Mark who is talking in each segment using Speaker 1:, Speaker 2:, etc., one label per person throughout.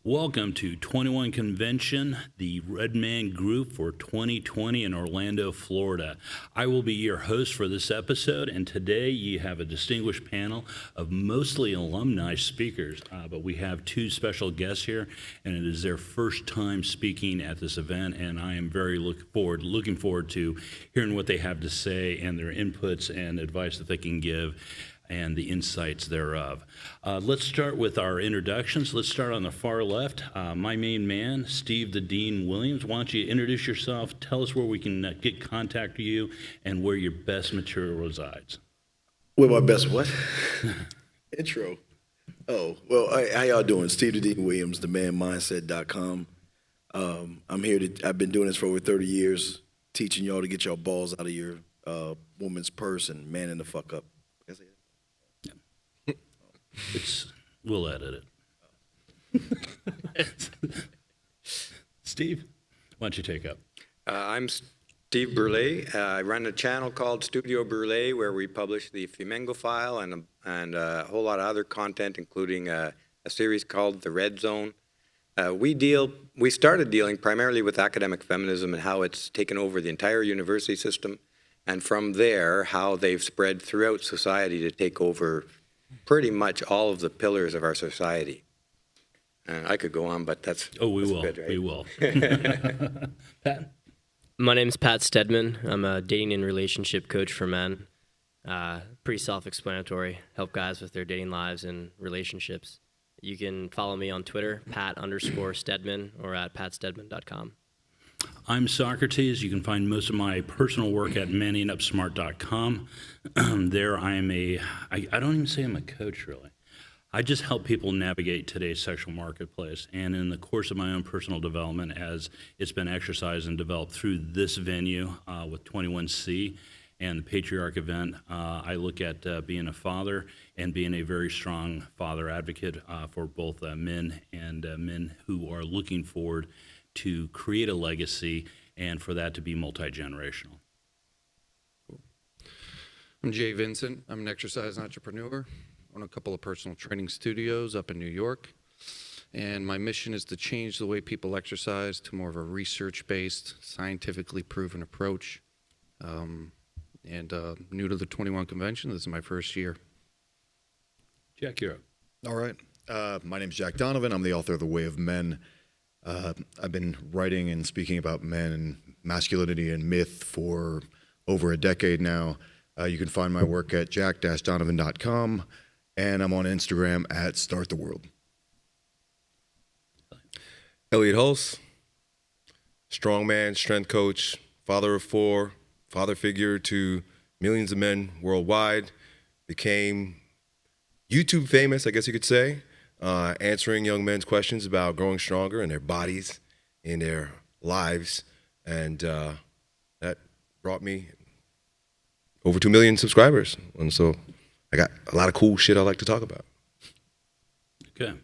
Speaker 1: Welcome to 21 Convention, the Red Man Group for 2020 in Orlando, Florida. I will be your host for this episode, and today you have a distinguished panel of mostly alumni speakers, but we have two special guests here, and it is their first time speaking at this event, and I am very looking forward to hearing what they have to say and their inputs and advice that they can give and the insights thereof. Let's start with our introductions. Let's start on the far left. My main man, Steve the Dean Williams. Why don't you introduce yourself, tell us where we can get contact with you, and where your best material resides.
Speaker 2: Where my best what? Intro. Oh, well, how y'all doing? Steve the Dean Williams, themanmindset.com. I'm here I've been doing this for over 30 years, teaching y'all to get your balls out of your woman's purse and manning the fuck up.
Speaker 1: We'll edit it. Steve, why don't you take up?
Speaker 3: I'm Steve Brule. I run a channel called StudioBrule where we publish the Flamengo file and a whole lot of other content, including a series called The Red Zone. We started dealing primarily with academic feminism and how it's taken over the entire university system, and from there, how they've spread throughout society to take over pretty much all of the pillars of our society. I could go on, but that's...
Speaker 1: Oh, we
Speaker 3: that's
Speaker 1: will.
Speaker 3: good, right?
Speaker 1: We will. Pat?
Speaker 4: My name's Pat Stedman. I'm a dating and relationship coach for men. Pretty self-explanatory. Help guys with their dating lives and relationships. You can follow me on Twitter, Pat_Stedman, or at patstedman.com.
Speaker 1: I'm Socrates. You can find most of my personal work at manningupsmart.com. There I am I don't even say I'm a coach, really. I just help people navigate today's sexual marketplace. And in the course of my own personal development, as it's been exercised and developed through this venue with 21C and the Patriarch event, I look at being a father and being a very strong father advocate for both men and men who are looking forward to create a legacy and for that to be multi-generational.
Speaker 5: I'm Vincent. I'm an exercise entrepreneur. I own a couple of personal training studios up in New York. And my mission is to change the way people exercise to more of a research-based, scientifically proven approach. New to the 21 Convention, this is my first year.
Speaker 1: Jack, you're up.
Speaker 6: All right. My name's Jack Donovan. I'm the author of The Way of Men. I've been writing and speaking about men and masculinity and myth for over a decade now. You can find my work at jack-donovan.com, and I'm on Instagram at StartTheWorld.
Speaker 7: Elliott Hulse, strongman, strength coach, father of four, father figure to millions of men worldwide, became YouTube famous, I guess you could say. Answering young men's questions about growing stronger in their bodies, in their lives, and that brought me over 2 million subscribers. And so I got a lot of cool shit I like to talk about.
Speaker 1: Okay.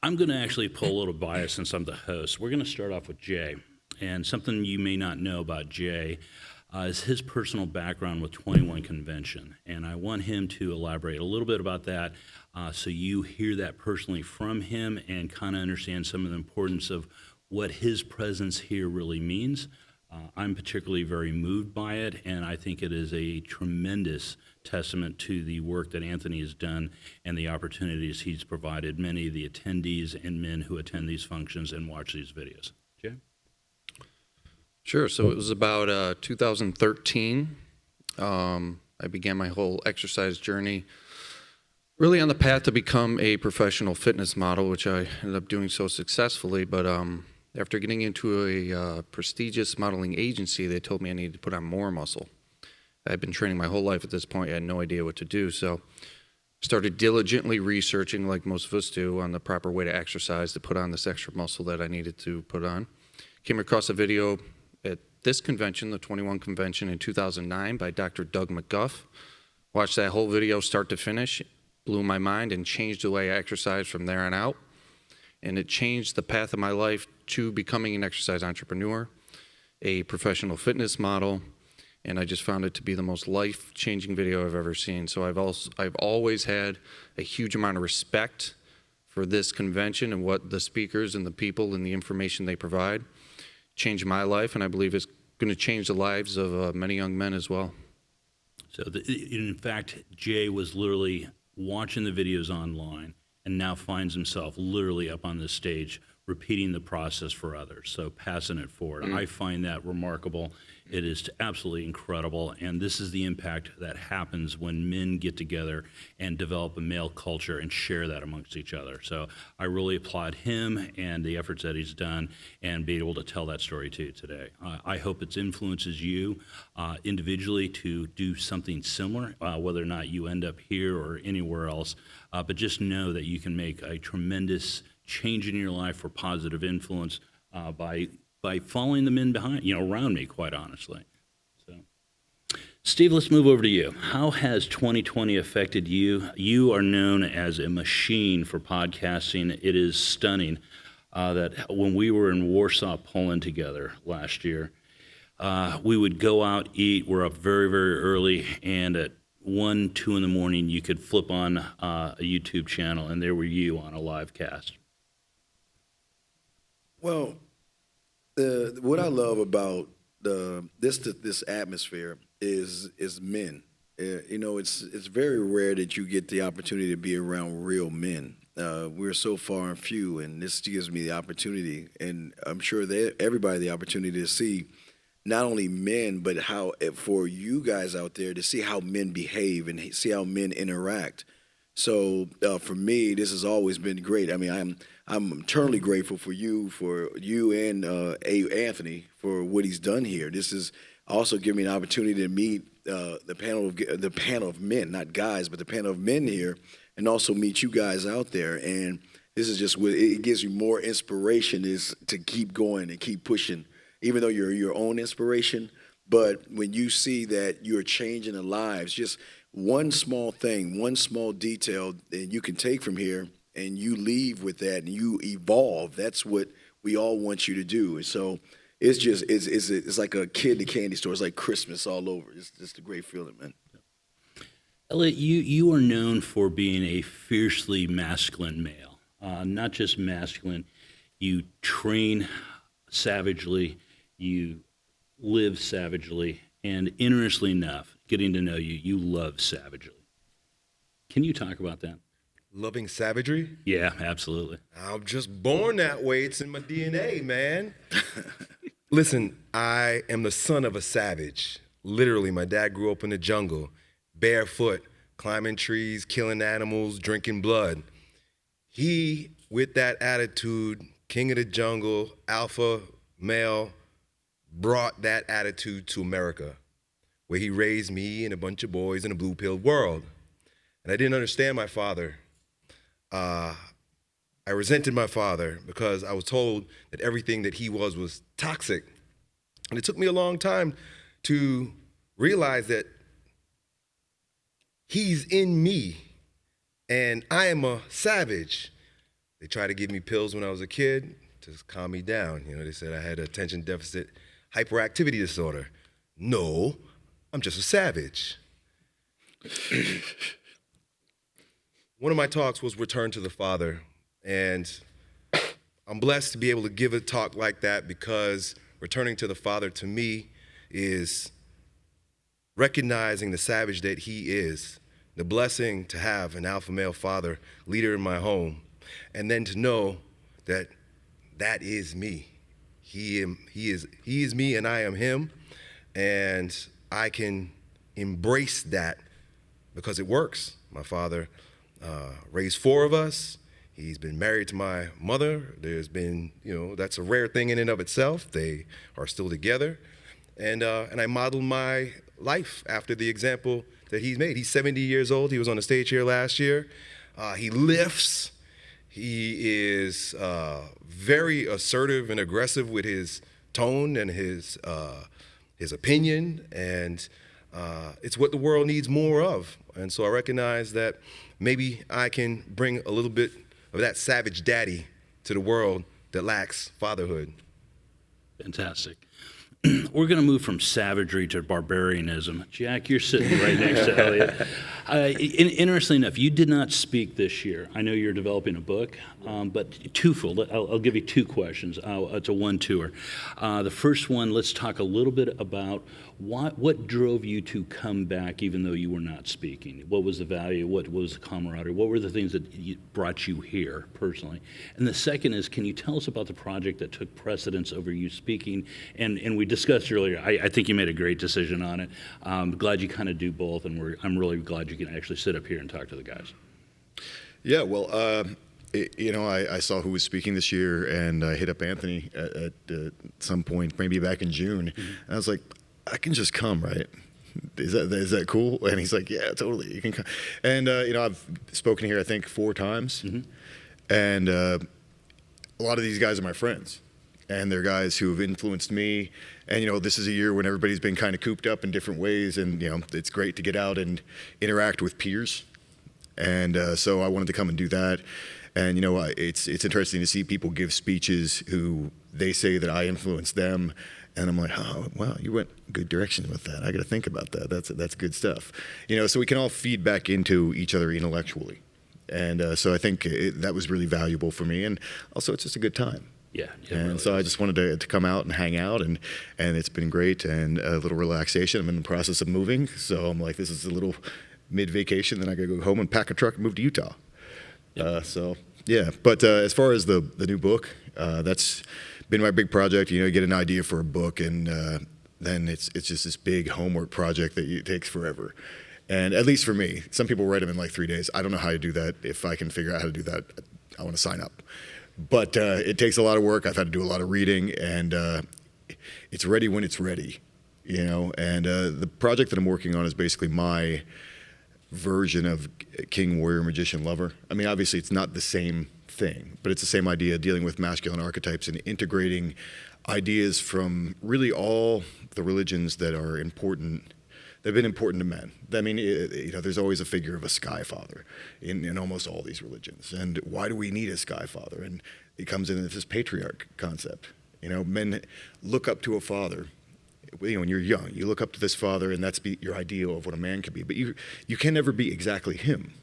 Speaker 1: I'm going to actually pull a little bias since I'm the host. We're going to start off with Jay. And something you may not know about Jay is his personal background with 21 Convention. And I want him to elaborate a little bit about that so you hear that personally from him and kind of understand some of the importance of what his presence here really means. I'm particularly very moved by it, and I think it is a tremendous testament to the work that Anthony has done and the opportunities he's provided many of the attendees and men who attend these functions and watch these videos. Jay?
Speaker 5: Sure. So it was about 2013. I began my whole exercise journey really on the path to become a professional fitness model, which I ended up doing so successfully. But after getting into a prestigious modeling agency, they told me I needed to put on more muscle. I'd been training my whole life at this point. I had no idea what to do. So started diligently researching, like most of us do, on the proper way to exercise to put on this extra muscle that I needed to put on. Came across a video at this convention, the 21 Convention in 2009 by Dr. Doug McGuff. Watched that whole video start to finish, blew my mind and changed the way I exercise from there on out. And it changed the path of my life to becoming an exercise entrepreneur, a professional fitness model, and I just found it to be the most life-changing video I've ever seen. So I've always had a huge amount of respect for this convention and what the speakers and the people and the information they provide changed my life, and I believe it's going to change the lives of many young men as well.
Speaker 1: So, in fact, Jay was literally watching the videos online and now finds himself literally up on the stage repeating the process for others, so passing it forward. I find that remarkable. It is absolutely incredible, and this is the impact that happens when men get together and develop a male culture and share that amongst each other. So I really applaud him and the efforts that he's done and be able to tell that story to you today. I hope it influences you individually to do something similar, whether or not you end up here or anywhere else, but just know that you can make a tremendous change in your life for positive influence by following the men behind, around me, quite honestly. So, Steve, let's move over to you. How has 2020 affected you? You are known as a machine for podcasting. It is stunning that when we were in Warsaw, Poland together last year, we would go out, eat. We're up very, very early, and at 1, 2 in the morning, you could flip on a YouTube channel, and there were you on a live cast.
Speaker 2: Well, what I love about this atmosphere is men. It's very rare that you get the opportunity to be around real men. We're so far and few, and this gives me the opportunity, and I'm sure that everybody the opportunity to see not only men, but how for you guys out there to see how men behave and see how men interact. So for me, this has always been great. I mean, I'm eternally grateful for you and Anthony for what he's done here. This is also given me an opportunity to meet the panel of men, not guys, but the panel of men here, and also meet you guys out there. And this is just what it gives you more inspiration is to keep going and keep pushing, even though you're your own inspiration. But when you see that you're changing the lives, just one small thing, one small detail that you can take from here and you leave with that and you evolve. That's what we all want you to do. And so it's like a kid in the candy store. It's like Christmas all over. It's just a great feeling, man.
Speaker 1: Elliott, you are known for being a fiercely masculine male. Not just masculine, you train savagely, you live savagely, and interestingly enough, getting to know you, you love savagely. Can you talk about that?
Speaker 7: Loving savagery?
Speaker 1: Yeah, absolutely.
Speaker 7: I'm just born that way. It's in my DNA, man. Listen, I am the son of a savage. Literally, my dad grew up in the jungle, barefoot, climbing trees, killing animals, drinking blood. He, with that attitude, king of the jungle, alpha male, brought that attitude to America, where he raised me and a bunch of boys in a blue-pilled world. And I didn't understand my father. I resented my father because I was told that everything that he was toxic. And it took me a long time to realize that he's in me and I am a savage. They tried to give me pills when I was a kid to calm me down. They said I had attention deficit hyperactivity disorder. No, I'm just a savage. One of my talks was Return to the Father, and I'm blessed to be able to give a talk like that because returning to the Father to me is recognizing the savage that he is, the blessing to have an alpha male father, leader in my home, and then to know that that is me. He is me and I am him, and I can embrace that because it works. My father raised 4 of us. He's been married to my mother. There's been, that's a rare thing in and of itself. They are still together. And I modeled my life after the example that he's made. He's 70 years old. He was on the stage here last year. He lifts. He is very assertive and aggressive with his tone and his opinion. And it's what the world needs more of. And so I recognize that maybe I can bring a little bit of that savage daddy to the world that lacks fatherhood.
Speaker 1: Fantastic. We're going to move from savagery to barbarianism. Jack, you're sitting right next to Elliott. Interestingly enough, you did not speak this year. I know you're developing a book, but twofold. I'll give you two questions. It's a one-tour. The first one, let's talk a little bit about what drove you to come back even though you were not speaking? What was the value? What was the camaraderie? What were the things that brought you here personally? And the second is, can you tell us about the project that took precedence over you speaking? And we discussed earlier, I think you made a great decision on it. I'm glad you kind of do both, and I'm really glad you can actually sit up here and talk to the guys.
Speaker 6: Yeah, well, I saw who was speaking this year, and I hit up Anthony at some point, maybe back in June, and I was like, I can just come, right? Is that cool? And he's like, yeah, totally, you can come. And I've spoken here, I think, 4 times, and a lot of these guys are my friends, and they're guys who have influenced me. And this is a year when everybody's been kind of cooped up in different ways, and it's great to get out and interact with peers. And so I wanted to come and do that. And it's interesting to see people give speeches who they say that I influenced them, and I'm like, oh wow, you went good direction with that. I got to think about that. That's good stuff. So we can all feed back into each other intellectually, and so I think that was really valuable for me. And also, it's just a good time.
Speaker 1: Yeah.
Speaker 6: And
Speaker 1: really
Speaker 6: so I just wanted to come out and hang out, and it's been great, and a little relaxation. I'm in the process of moving, so I'm like, this is a little mid-vacation, then I got to go home and pack a truck and move to Utah. So yeah, but as far as the new book, that's been my big project. You get an idea for a book, and then it's just this big homework project that it takes forever. And at least for me, some people write them in like 3 days. I don't know how to do that. If I can figure out how to do that, I want to sign up. But it takes a lot of work. I've had to do a lot of reading, and it's ready when it's ready, And the project that I'm working on is basically my version of King, Warrior, Magician, Lover. I mean, obviously it's not the same thing, but it's the same idea, dealing with masculine archetypes and integrating ideas from really all the religions that are important, that have been important to men. I mean, there's always a figure of a sky father in almost all these religions. And why do we need a sky father? And it comes into this patriarch concept. Men look up to a father. When you're young, you look up to this father, and that's your ideal of what a man can be. But you can never be exactly him.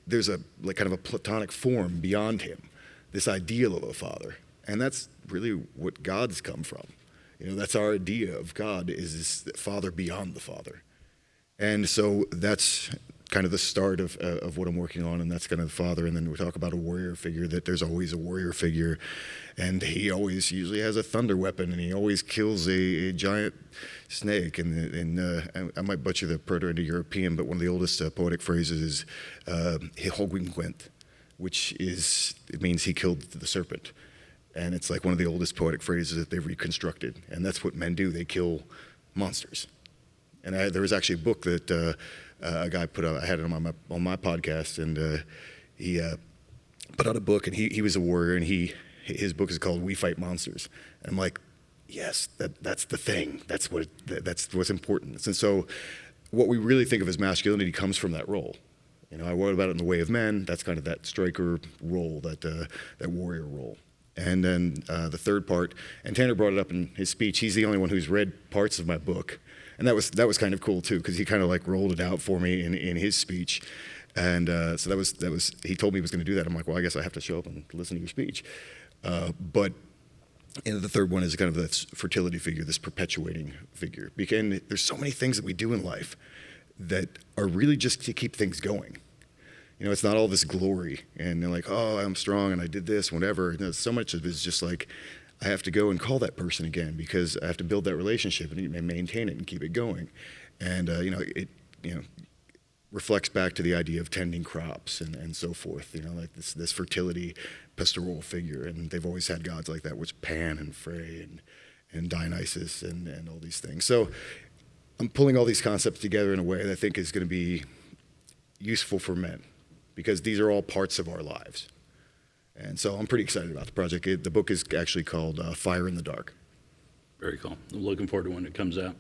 Speaker 6: There's a kind of a platonic form beyond him, this ideal of a father, and that's really what God's come from. That's our idea of God, is this father beyond the father. And so that's kind of the start of what I'm working on, and that's kind of the father. And then we talk about a warrior figure, that there's always a warrior figure, and he always usually has a thunder weapon, and he always kills a giant snake. And I might butcher the Proto-Indo-European, but one of the oldest poetic phrases is Hogwingwent, which it means he killed the serpent. And it's like one of the oldest poetic phrases that they've reconstructed. And that's what men do. They kill monsters. And there was actually a book that a guy put out. I had it on my podcast, and he put out a book, and he was a warrior, and his book is called We Fight Monsters. And I'm like, yes, that's the thing. That's what's important. And so what we really think of as masculinity comes from that role. I wrote about it in The Way of Men. That's kind of that striker role, that warrior role. And then the third part, and Tanner brought it up in his speech. He's the only one who's read parts of my book, and that was kind of cool too, because he kind of like rolled it out for me in his speech. And so that was he told me he was going to do that. I'm like, well, I guess I have to show up and listen to your speech. But the third one is kind of this fertility figure, this perpetuating figure. Because there's so many things that we do in life that are really just to keep things going. It's not all this glory, and they're like, oh, I'm strong, and I did this, whatever. So much of it is just like, I have to go and call that person again, because I have to build that relationship and maintain it and keep it going. And it reflects back to the idea of tending crops and so forth. Like this fertility pastoral figure, and they've always had gods like that, which Pan and Frey and Dionysus and all these things. So I'm pulling all these concepts together in a way that I think is going to be useful for men, because these are all parts of our lives. And so I'm pretty excited about the project. The book is actually called Fire in the Dark.
Speaker 1: Very cool. I'm looking forward to when it comes out.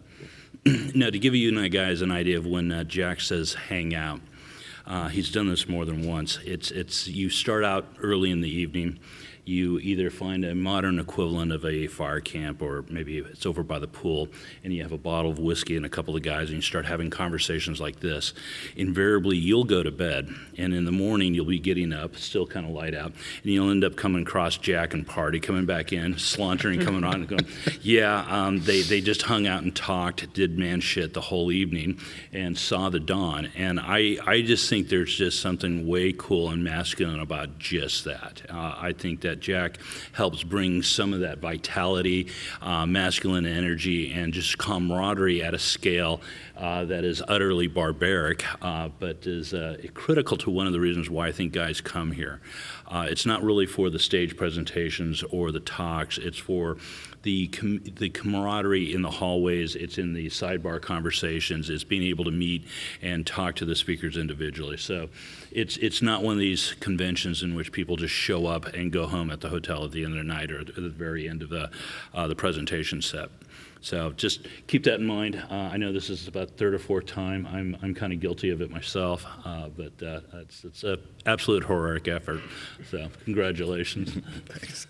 Speaker 1: Now, to give you and I guys an idea of when Jack says hang out, he's done this more than once. It's you start out early in the evening. you either find a modern equivalent of a fire camp, or maybe it's over by the pool, and you have a bottle of whiskey and a couple of guys, and you start having conversations like this. Invariably, you'll go to bed, and in the morning, you'll be getting up, still kind of light out, and you'll end up coming across Jack and Party, coming back in, slauntering, coming on, and going, yeah, they just hung out and talked, did man shit the whole evening, and saw the dawn. And I just think there's just something way cool and masculine about just that. I think that Jack helps bring some of that vitality, masculine energy, and just camaraderie at a scale that is utterly barbaric, but is critical to one of the reasons why I think guys come here. It's not really for the stage presentations or the talks. It's for the camaraderie in the hallways. It's in the sidebar conversations. It's being able to meet and talk to the speakers individually. So it's not one of these conventions in which people just show up and go home at the hotel at the end of the night or at the very end of the presentation set. So just keep that in mind. I know this is about third or fourth time. I'm kind of guilty of it myself, but it's an absolute heroic effort. So congratulations.
Speaker 2: Thanks.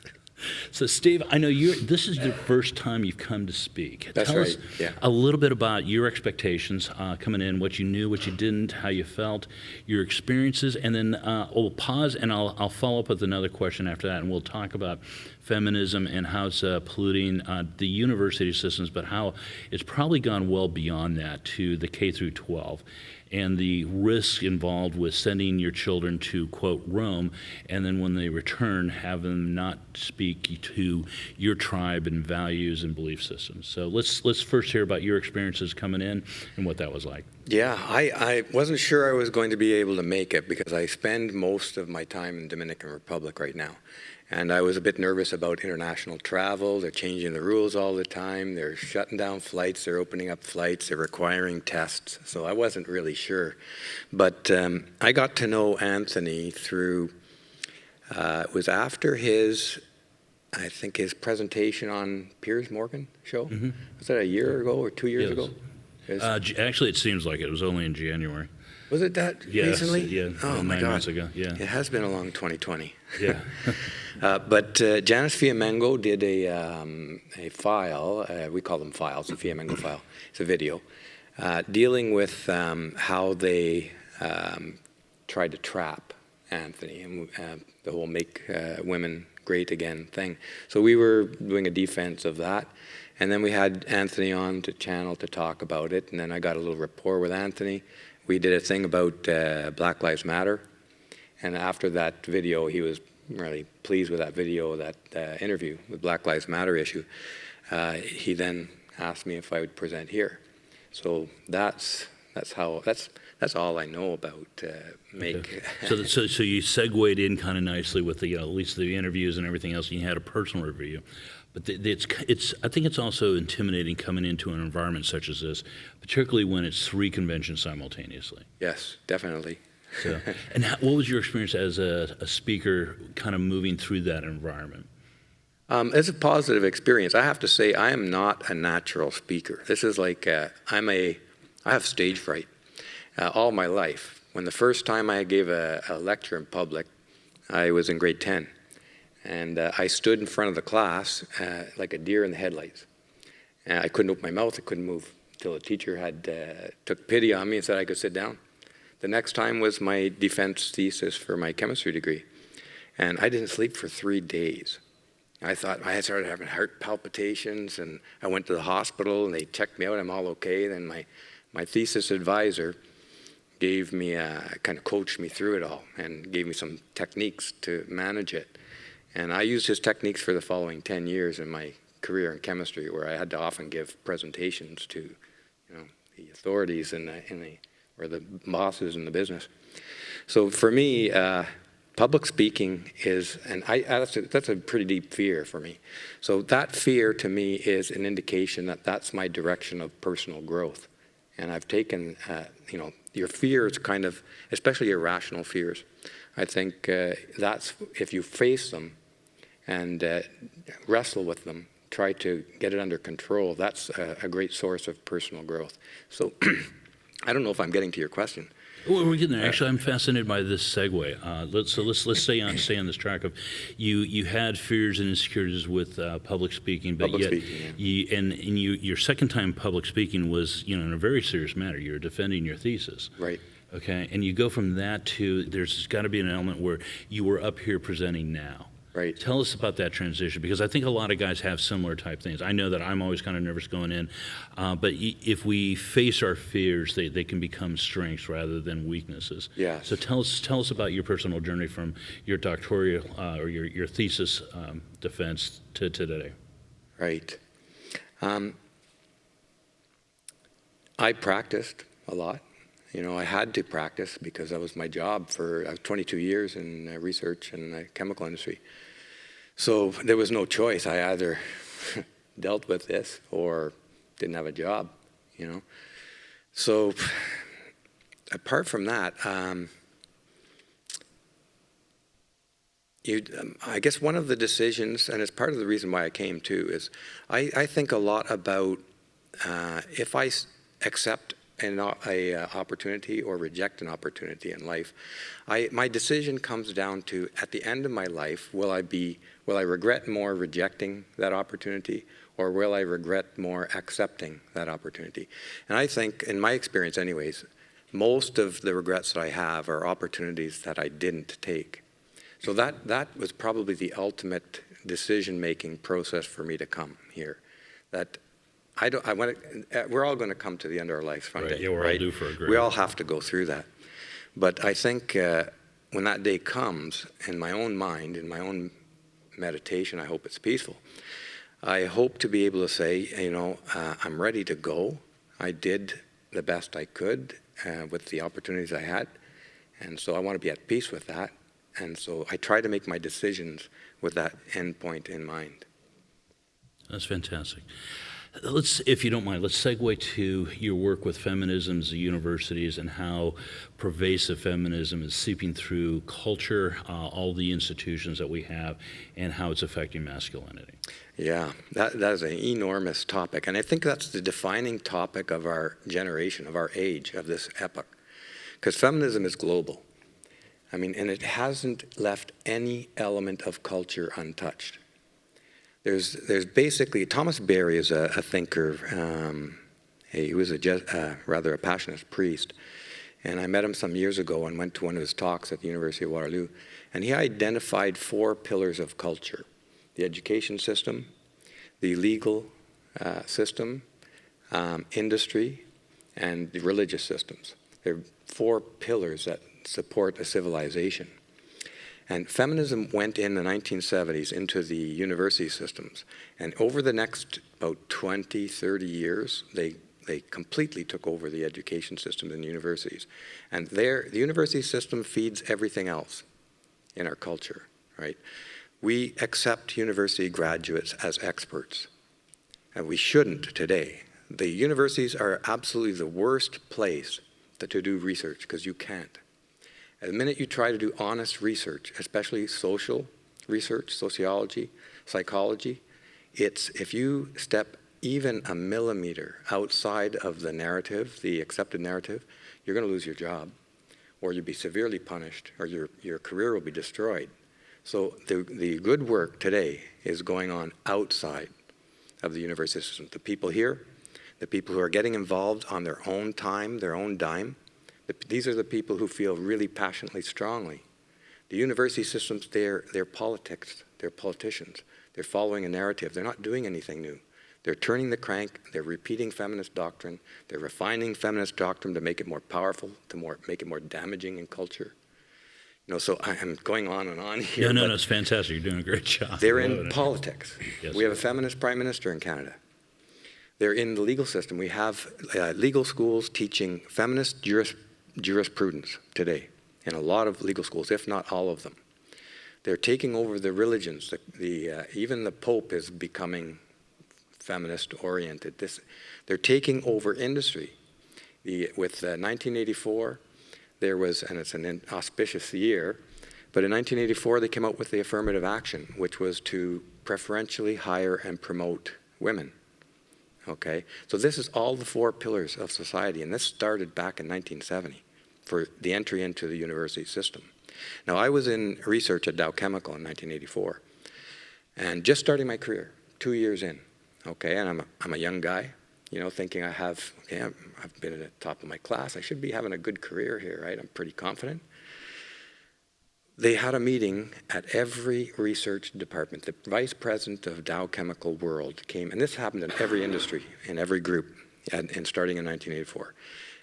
Speaker 1: So Steve, I know this is the first time you've come to speak.
Speaker 3: That's
Speaker 1: Tell
Speaker 3: right,
Speaker 1: us
Speaker 3: yeah.
Speaker 1: a little bit about your expectations coming in, what you knew, what you didn't, how you felt, your experiences, and then we'll pause and I'll follow up with another question after that, and we'll talk about feminism and how it's polluting the university systems, but how it's probably gone well beyond that to the K through 12. And the risk involved with sending your children to, quote, Rome, and then when they return, have them not speak to your tribe and values and belief systems. So let's first hear about your experiences coming in and what that was like.
Speaker 3: Yeah, I wasn't sure I was going to be able to make it because I spend most of my time in Dominican Republic right now. And I was a bit nervous about international travel. They're changing the rules all the time. They're shutting down flights. They're opening up flights. They're requiring tests. So I wasn't really sure. But I got to know Anthony through, it was after I think his presentation on Piers Morgan show. Mm-hmm. Was that a year ago or 2 years ago?
Speaker 1: Actually, it seems like it was only in January.
Speaker 3: Was it that recently?
Speaker 1: Yeah,
Speaker 3: oh my
Speaker 1: 9
Speaker 3: God.
Speaker 1: months ago. Yeah,
Speaker 3: it has been a long 2020.
Speaker 1: Yeah.
Speaker 3: But Janice Fiamengo did a file. We call them files. A Fiamengo file. It's a video dealing with how they tried to trap Anthony and the whole "make women great again" thing. So we were doing a defense of that. And then we had Anthony on to channel to talk about it. And then I got a little rapport with Anthony. We did a thing about Black Lives Matter. And after that video, he was really pleased with that video, that interview with Black Lives Matter issue. He then asked me if I would present here. So that's all I know about make.
Speaker 1: Okay. So you segued in kind of nicely with the at least the interviews and everything else. And you had a personal review. But I think it's also intimidating coming into an environment such as this, particularly when it's 3 conventions simultaneously.
Speaker 3: Yes, definitely.
Speaker 1: So, and what was your experience as a speaker kind of moving through that environment?
Speaker 3: It's a positive experience. I have to say I am not a natural speaker. This is like, I have stage fright all my life. When the first time I gave a lecture in public, I was in grade 10. And I stood in front of the class like a deer in the headlights. I couldn't open my mouth, I couldn't move, until the teacher had took pity on me and said I could sit down. The next time was my defense thesis for my chemistry degree. And I didn't sleep for 3 days. I thought I had started having heart palpitations, and I went to the hospital, and they checked me out, I'm all okay. Then my thesis advisor gave me, kind of coached me through it all, and gave me some techniques to manage it. And I used his techniques for the following 10 years in my career in chemistry, where I had to often give presentations to, the authorities or the bosses in the business. So for me, public speaking is, and that's a pretty deep fear for me. So that fear to me is an indication that that's my direction of personal growth. And I've taken, your fears kind of, especially your rational fears, I think that's, if you face them and wrestle with them, try to get it under control, that's a great source of personal growth. So I don't know if I'm getting to your question.
Speaker 1: Well, we're getting there. Actually, I'm fascinated by this segue. Let's stay on this track of you had fears and insecurities with public speaking, but
Speaker 3: Public
Speaker 1: yet
Speaker 3: speaking,
Speaker 1: your second time public speaking was in a very serious matter. You're defending your thesis.
Speaker 3: Right.
Speaker 1: Okay, and you go from that to there's got to be an element where you were up here presenting now.
Speaker 3: Right.
Speaker 1: Tell us about that transition, because I think a lot of guys have similar type things. I know that I'm always kind of nervous going in, but if we face our fears, they can become strengths rather than weaknesses.
Speaker 3: Yes.
Speaker 1: So tell us about your personal journey from your doctoral or your thesis defense to today.
Speaker 3: Right. I practiced a lot. I had to practice because that was my job I was 22 years in research in the chemical industry. So there was no choice. I either dealt with this or didn't have a job, So apart from that, I guess one of the decisions, and it's part of the reason why I came too, is I think a lot about if I accept an opportunity or reject an opportunity in life. My decision comes down to, at the end of my life, will I regret more rejecting that opportunity, or will I regret more accepting that opportunity? And I think, in my experience anyways, most of the regrets that I have are opportunities that I didn't take. So that was probably the ultimate decision-making process for me to come here. That we're all going to come to the end of our lives one day.
Speaker 1: Yeah, we're all due for a grave.
Speaker 3: We all have to go through that. But I think when that day comes, in my own mind, in my own meditation, I hope it's peaceful. I hope to be able to say, I'm ready to go. I did the best I could with the opportunities I had. And so I want to be at peace with that. And so I try to make my decisions with that end point in mind.
Speaker 1: That's fantastic. If you don't mind, let's segue to your work with feminisms, the universities, and how pervasive feminism is seeping through culture, all the institutions that we have, and how it's affecting masculinity.
Speaker 3: Yeah, that is an enormous topic. And I think that's the defining topic of our generation, of our age, of this epoch. Because feminism is global. And it hasn't left any element of culture untouched. There's basically, Thomas Berry is a thinker. He was rather a passionate priest. And I met him some years ago and went to one of his talks at the University of Waterloo. And he identified 4 pillars of culture: the education system, the legal system, industry, and the religious systems. There are 4 pillars that support a civilization. And feminism went in the 1970s into the university systems. And over the next about 20, 30 years, they completely took over the education system in universities. And the university system feeds everything else in our culture, right? We accept university graduates as experts, and we shouldn't today. The universities are absolutely the worst place to do research, because you can't. The minute you try to do honest research, especially social research, sociology, psychology, if you step even a millimeter outside of the narrative, the accepted narrative, you're going to lose your job, or you'll be severely punished, or your career will be destroyed. So the good work today is going on outside of the university system. The people here, the people who are getting involved on their own time, their own dime, these are the people who feel really passionately, strongly. The university systems, they're politics, they're politicians. They're following a narrative. They're not doing anything new. They're turning the crank. They're repeating feminist doctrine. They're refining feminist doctrine to make it more powerful, make it more damaging in culture. So I'm going on and on here.
Speaker 1: No, it's fantastic. You're doing a great job.
Speaker 3: They're in politics.
Speaker 1: Yes.
Speaker 3: We have a feminist prime minister in Canada. They're in the legal system. We have legal schools teaching feminist jurisprudence today in a lot of legal schools, if not all of them. They're taking over the religions. Even the Pope is becoming feminist-oriented. They're taking over industry. With 1984, there was, and it's an inauspicious year, but in 1984 they came out with the affirmative action, which was to preferentially hire and promote women. Okay, so this is all the 4 pillars of society, and this started back in 1970. for the entry into the university system. Now, I was in research at Dow Chemical in 1984, and just starting my career, 2 years in, okay, and I'm a young guy, you know, thinking I've been at the top of my class, I should be having a good career here, right? I'm pretty confident. They had a meeting at every research department. The vice president of Dow Chemical World came, and this happened in every industry, in every group, and starting in 1984.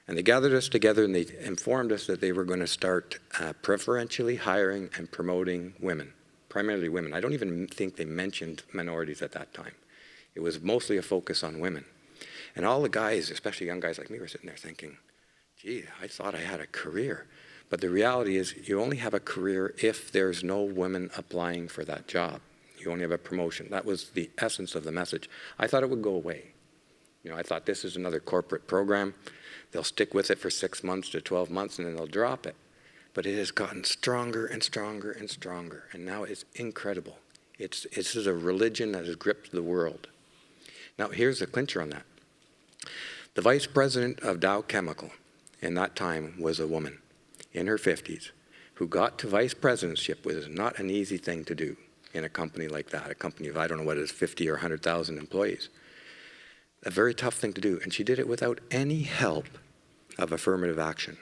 Speaker 3: And they gathered us together and they informed us that they were going to start preferentially hiring and promoting women, primarily women. I don't even think they mentioned minorities at that time. It was mostly a focus on women. And all the guys, especially young guys like me, were sitting there thinking, gee, I thought I had a career. But the reality is you only have a career if there's no women applying for that job. You only have a promotion. That was the essence of the message. I thought it would go away. You know, I thought this is another corporate program. They'll stick with it for 6 months to 12 months and then they'll drop it. But it has gotten stronger and stronger and stronger. And now it's incredible. This is a religion that has gripped the world. Now, here's the clincher on that. The vice president of Dow Chemical in that time was a woman in her 50s who got to vice presidentship, which is not an easy thing to do in a company like that, a company of, I don't know what it is, 50 or 100,000 employees. A very tough thing to do. And she did it without any help of affirmative action.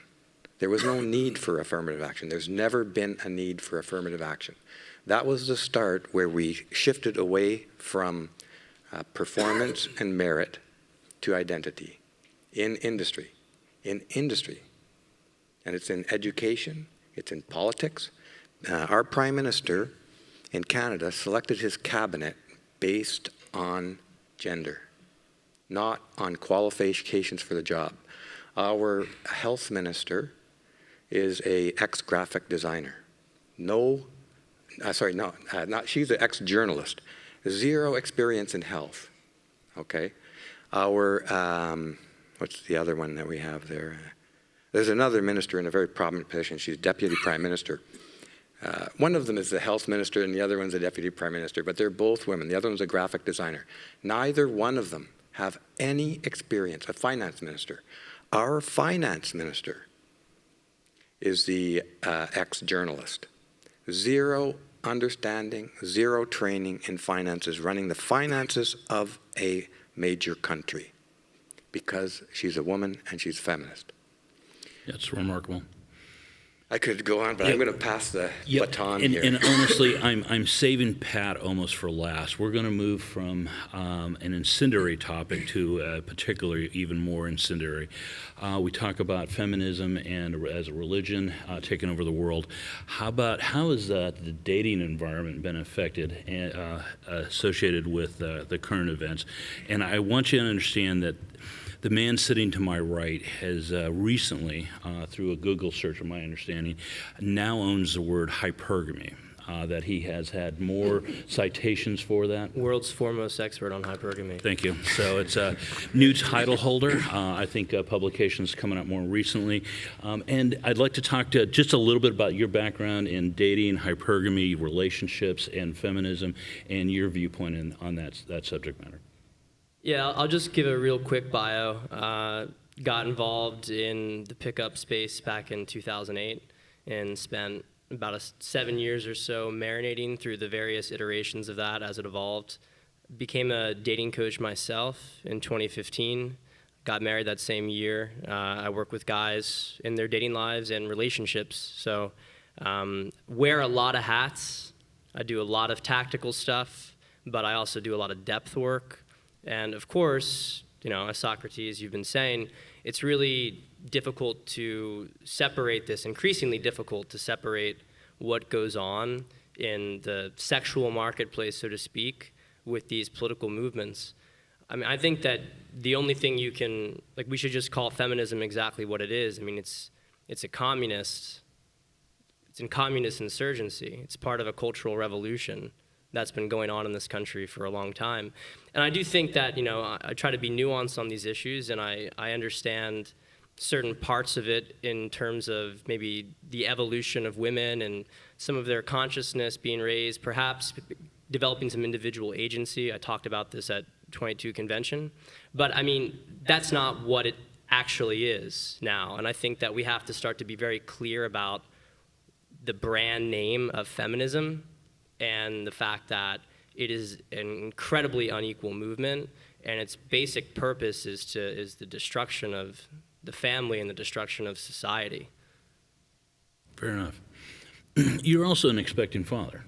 Speaker 3: There was no need for affirmative action. There's never been a need for affirmative action. That was the start where we shifted away from performance and merit to identity in industry. In industry. And it's in education, it's in politics. Our Prime Minister in Canada selected his cabinet based on gender, not on qualifications for the job. Our health minister is a ex-graphic designer. She's an ex-journalist. 0 experience in health, okay? Our, what's the other one that we have there? There's another minister in a very prominent position. She's Deputy Prime Minister. One of them is the health minister and the other one's a deputy prime minister, but they're both women. The other one's a graphic designer. Neither one of them have any experience. A finance minister. Our finance minister is the ex-journalist. 0 understanding, 0 training in finances, running the finances of a major country because she's a woman and she's a feminist.
Speaker 1: That's remarkable.
Speaker 3: I could go on, but I'm going to pass the baton here.
Speaker 1: And honestly, I'm saving Pat almost for last. We're going to move from an incendiary topic to particularly even more incendiary. We talk about feminism and as a religion taking over the world. How has the dating environment been affected and associated with the current events? And I want you to understand that the man sitting to my right has recently, through a Google search of my understanding, now owns the word hypergamy, that he has had more citations for that.
Speaker 4: World's foremost expert on hypergamy.
Speaker 1: Thank you. So it's a new title holder. I think publications coming up more recently. And I'd like to talk to just a little bit about your background in dating, hypergamy, relationships, and feminism, and your viewpoint on that subject matter.
Speaker 4: Yeah, I'll just give a real quick bio. Got involved in the pickup space back in 2008 and spent about 7 years or so marinating through the various iterations of that as it evolved. Became a dating coach myself in 2015. Got married that same year. I work with guys in their dating lives and relationships. So wear a lot of hats. I do a lot of tactical stuff, but I also do a lot of depth work. And of course, you know, as Socrates, you've been saying, it's really difficult to separate this, increasingly difficult to separate what goes on in the sexual marketplace, so to speak, with these political movements. I mean, I think that the only thing you can, like, we should just call feminism exactly what it is. I mean, it's a communist, it's in communist insurgency. It's part of a cultural revolution that's been going on in this country for a long time. And I do think that, you know, I try to be nuanced on these issues, and I understand certain parts of it in terms of maybe the evolution of women and some of their consciousness being raised, perhaps developing some individual agency. I talked about this at 22 convention. But I mean, that's not what it actually is now. And I think that we have to start to be very clear about the brand name of feminism and the fact that it is an incredibly unequal movement, and its basic purpose is the destruction of the family and the destruction of society.
Speaker 1: Fair enough. You're also an expecting father.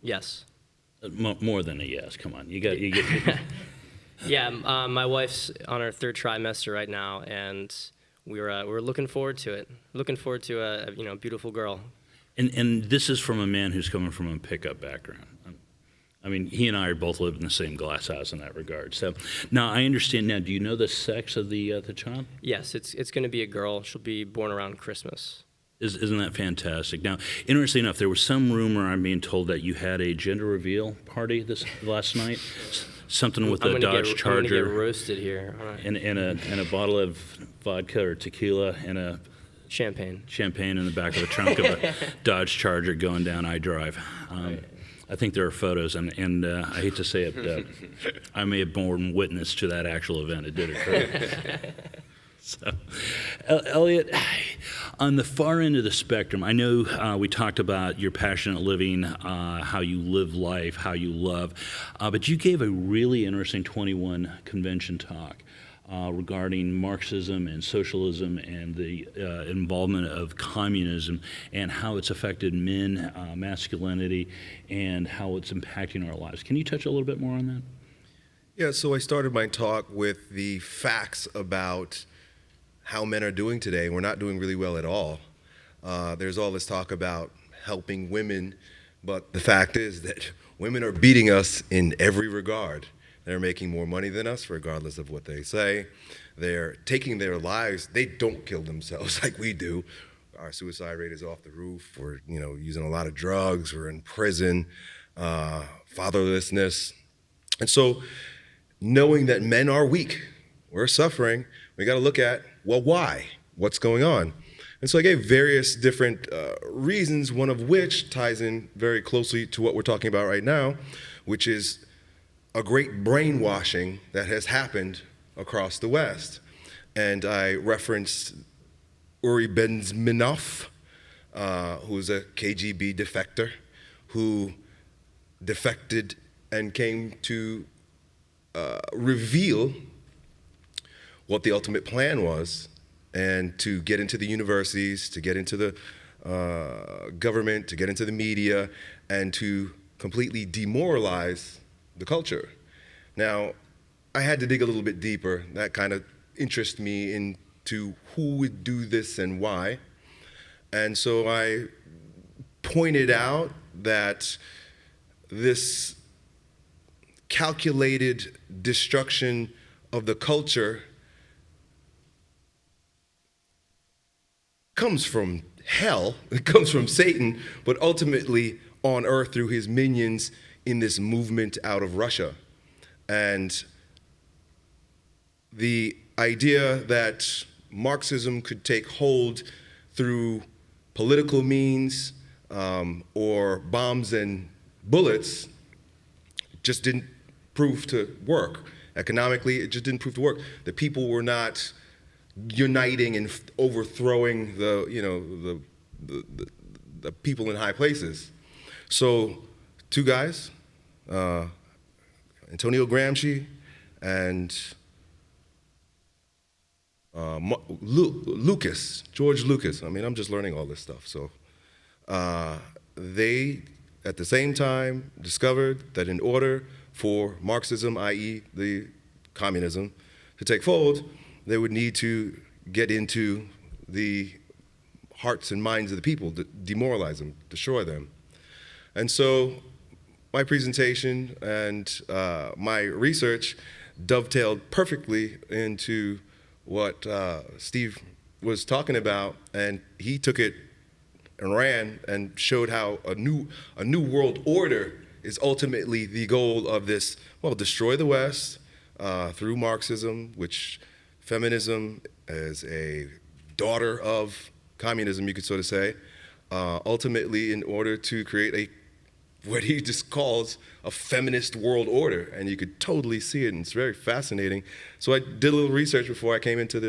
Speaker 4: Yes.
Speaker 1: More than a yes. Come on, you get.
Speaker 4: Yeah, my wife's on her 3rd trimester right now, and we're looking forward to it. Looking forward to a beautiful girl.
Speaker 1: And this is from a man who's coming from a pickup background. I mean, he and I both live in the same glass house in that regard. So now I understand. Now, do you know the sex of the child?
Speaker 4: Yes, it's going to be a girl. She'll be born around Christmas.
Speaker 1: Isn't that fantastic? Now, interesting enough, there was some rumor, I'm being told, that you had a gender reveal party last night. Something with a Dodge Charger.
Speaker 4: I'm going to get roasted here. All right.
Speaker 1: And a bottle of vodka or tequila and a
Speaker 4: champagne
Speaker 1: in the back of the trunk of a Dodge Charger going down I-Drive.
Speaker 4: Right.
Speaker 1: I think there are photos, and I hate to say it, I may have borne witness to that actual event. It did occur. So, Elliott, on the far end of the spectrum, I know we talked about your passionate living, how you live life, how you love, but you gave a really interesting 21 convention talk regarding Marxism and socialism and the involvement of communism and how it's affected men, masculinity, and how it's impacting our lives. Can you touch a little bit more on that?
Speaker 7: Yeah, so I started my talk with the facts about how men are doing today. We're not doing really well at all. There's all this talk about helping women, but the fact is that women are beating us in every regard. They're making more money than us, regardless of what they say. They're taking their lives. They don't kill themselves like we do. Our suicide rate is off the roof. We're using a lot of drugs. We're in prison, fatherlessness. And so knowing that men are weak, we're suffering, we got to look at, well, why? What's going on? And so I gave various different reasons, one of which ties in very closely to what we're talking about right now, which is a great brainwashing that has happened across the West. And I referenced Uri Bezmenov, who's a KGB defector, who defected and came to reveal what the ultimate plan was, and to get into the universities, to get into the government, to get into the media, and to completely demoralize the culture. Now, I had to dig a little bit deeper. That kind of interested me into who would do this and why. And so I pointed out that this calculated destruction of the culture comes from hell, it comes from Satan, but ultimately on earth through his minions in this movement out of Russia. And the idea that Marxism could take hold through political means or bombs and bullets just didn't prove to work. Economically, it just didn't prove to work. The people were not uniting and overthrowing the people in high places. So 2 guys, Antonio Gramsci and George Lucas. I mean, I'm just learning all this stuff. So they, at the same time, discovered that in order for Marxism, i.e. the communism, to take fold, they would need to get into the hearts and minds of the people, demoralize them, destroy them. And so my presentation and my research dovetailed perfectly into what Steve was talking about, and he took it and ran and showed how a new world order is ultimately the goal of this, well, destroy the West through Marxism, which feminism is a daughter of communism, you could sort of say, ultimately in order to create a what he just calls a feminist world order, and you could totally see it, and it's very fascinating. So I did a little research before I came into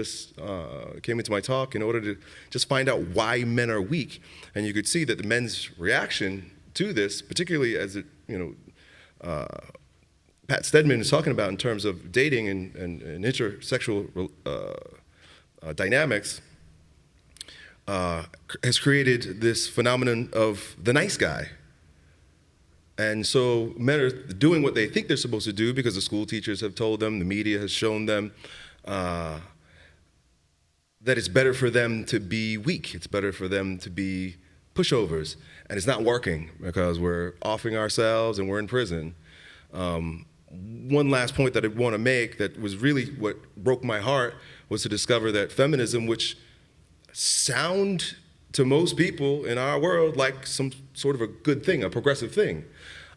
Speaker 7: my talk in order to just find out why men are weak, and you could see that the men's reaction to this, particularly as it, Pat Stedman is talking about in terms of dating and intersexual dynamics, has created this phenomenon of the nice guy. And so men are doing what they think they're supposed to do because the school teachers have told them, the media has shown them that it's better for them to be weak. It's better for them to be pushovers. And it's not working because we're offing ourselves and we're in prison. One last point that I want to make that was really what broke my heart was to discover that feminism, which sound to most people in our world like some sort of a good thing, a progressive thing,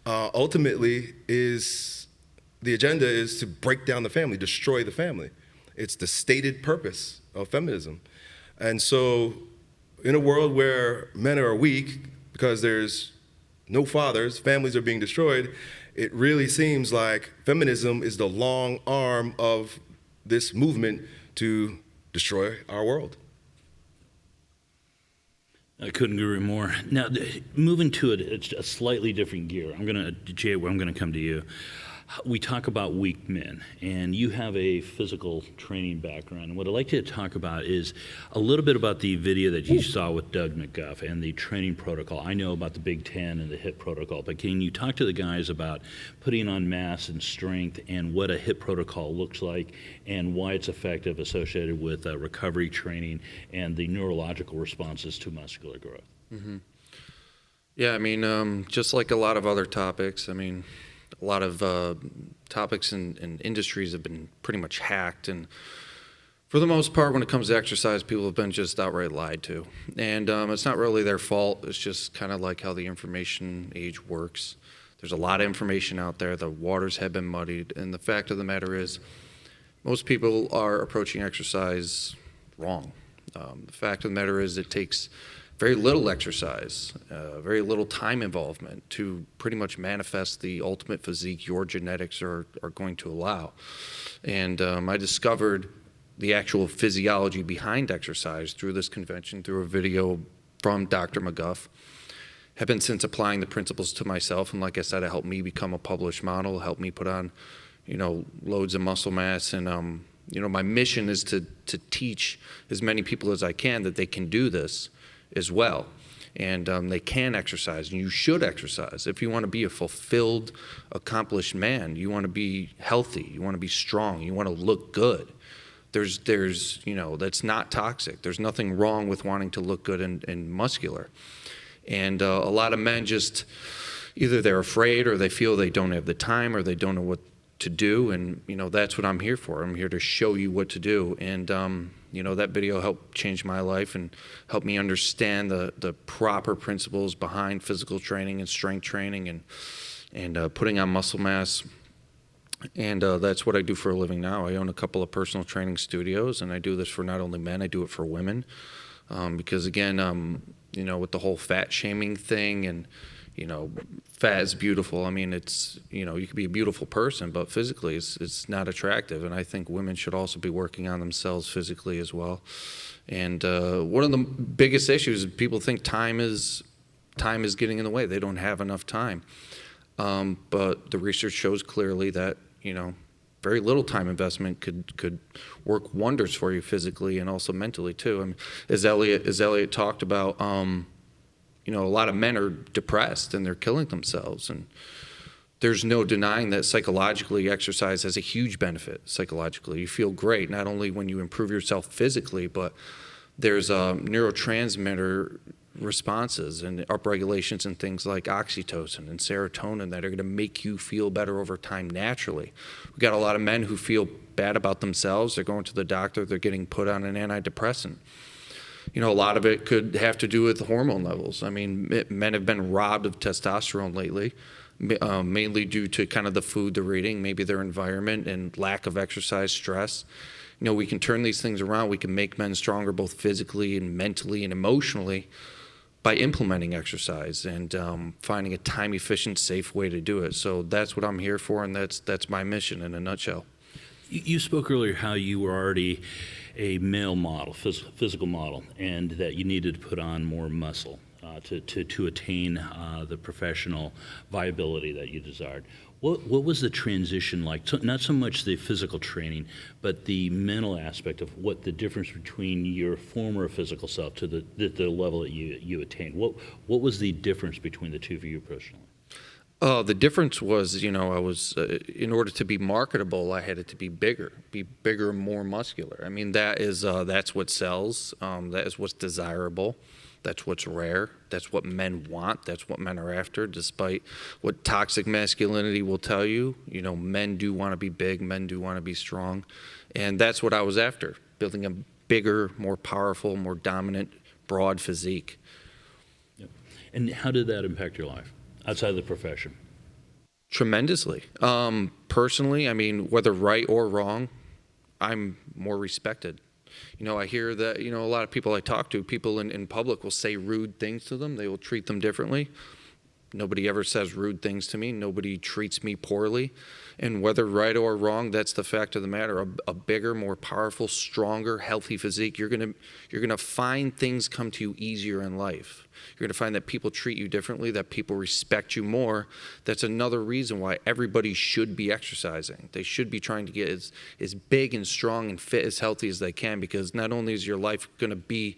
Speaker 7: ultimately the agenda is to break down the family, destroy the family. It's the stated purpose of feminism. And so in a world where men are weak because there's no fathers, families are being destroyed, it really seems like feminism is the long arm of this movement to destroy our world.
Speaker 1: I couldn't agree more. Now, moving to it's a slightly different gear. Jay, I'm gonna come to you. We talk about weak men, and you have a physical training background. And what I'd like to talk about is a little bit about the video that you saw with Doug McGuff and the training protocol. I know about the Big Ten and the HIIT protocol, but can you talk to the guys about putting on mass and strength and what a HIIT protocol looks like and why it's effective associated with recovery training and the neurological responses to muscular growth?
Speaker 5: Mm-hmm. Yeah, I mean, just like a lot of other topics, I mean, a lot of topics and industries have been pretty much hacked, and for the most part, when it comes to exercise, people have been just outright lied to. And it's not really their fault. It's just kind of like how the information age works. There's a lot of information out there. The waters have been muddied, and the fact of the matter is, most people are approaching exercise wrong. The fact of the matter is, it takes very little exercise, very little time involvement to pretty much manifest the ultimate physique your genetics are going to allow. And I discovered the actual physiology behind exercise through this convention, through a video from Dr. McGuff. Have been since applying the principles to myself, and like I said, it helped me become a published model, helped me put on, loads of muscle mass, and my mission is to teach as many people as I can that they can do this as well, and they can exercise, and you should exercise. If you want to be a fulfilled, accomplished man, you want to be healthy, you want to be strong, you want to look good. There's that's not toxic. There's nothing wrong with wanting to look good and muscular. And a lot of men just, either they're afraid or they feel they don't have the time or they don't know what to do, and that's what I'm here for. I'm here to show you what to do, and that video helped change my life and helped me understand the proper principles behind physical training and strength training and putting on muscle mass. And that's what I do for a living now. I own a couple of personal training studios, and I do this for not only men, I do it for women, because again, with the whole fat shaming thing and fat is beautiful. I mean, it's, you could be a beautiful person, but physically it's not attractive. And I think women should also be working on themselves physically as well. And one of the biggest issues is people think time is getting in the way. They don't have enough time. But the research shows clearly that, very little time investment could work wonders for you physically and also mentally too. I mean, as Elliott talked about, a lot of men are depressed and they're killing themselves, and there's no denying that psychologically exercise has a huge benefit. Psychologically, you feel great not only when you improve yourself physically, but there's neurotransmitter responses and upregulations and things like oxytocin and serotonin that are going to make you feel better over time naturally. We've got a lot of men who feel bad about themselves. They're going to the doctor, they're getting put on an antidepressant. A lot of it could have to do with hormone levels. I mean, men have been robbed of testosterone lately, mainly due to kind of the food they're eating, maybe their environment and lack of exercise, stress. We can turn these things around. We can make men stronger both physically and mentally and emotionally. by implementing exercise and finding a time-efficient, safe way to do it. So that's what I'm here for, and that's my mission in a nutshell.
Speaker 1: You spoke earlier how you were already a male model, physical model, and that you needed to put on more muscle to attain the professional viability that you desired. What was the transition like? So, not so much the physical training, but the mental aspect of what the difference between your former physical self to the level that you attained. What was the difference between the two of you personally?
Speaker 5: The difference was, I was, in order to be marketable, I had it to be bigger, and more muscular. I mean, that's what sells. That is what's desirable. That's what's rare. That's what men want. That's what men are after, despite what toxic masculinity will tell you. Men do want to be big. Men do want to be strong. And that's what I was after, building a bigger, more powerful, more dominant, broad physique.
Speaker 1: Yep. And how did that impact your life outside of the profession?
Speaker 5: Tremendously. Personally, I mean, whether right or wrong, I'm more respected. I hear that, a lot of people I talk to, people in public will say rude things to them. They will treat them differently. Nobody ever says rude things to me. Nobody treats me poorly. And whether right or wrong, that's the fact of the matter. A bigger, more powerful, stronger, healthy physique, you're gonna find things come to you easier in life. You're gonna find that people treat you differently, that people respect you more. That's another reason why everybody should be exercising. They should be trying to get as big and strong and fit, as healthy as they can, because not only is your life gonna be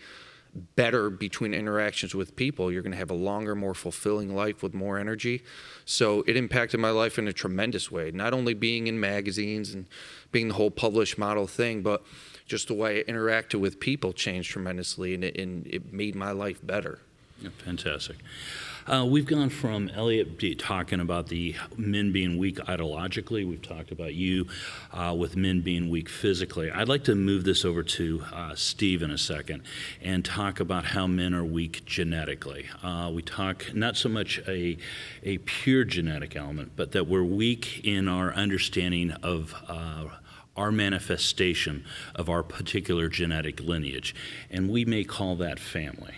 Speaker 5: better between interactions with people, you're going to have a longer, more fulfilling life with more energy. So it impacted my life in a tremendous way, not only being in magazines and being the whole published model thing, but just the way I interacted with people changed tremendously, and it made my life better.
Speaker 1: Yeah, fantastic. We've gone from Elliott talking about the men being weak ideologically. We've talked about you with men being weak physically. I'd like to move this over to Steve in a second and talk about how men are weak genetically. We talk not so much a pure genetic element, but that we're weak in our understanding of our manifestation of our particular genetic lineage. And we may call that family.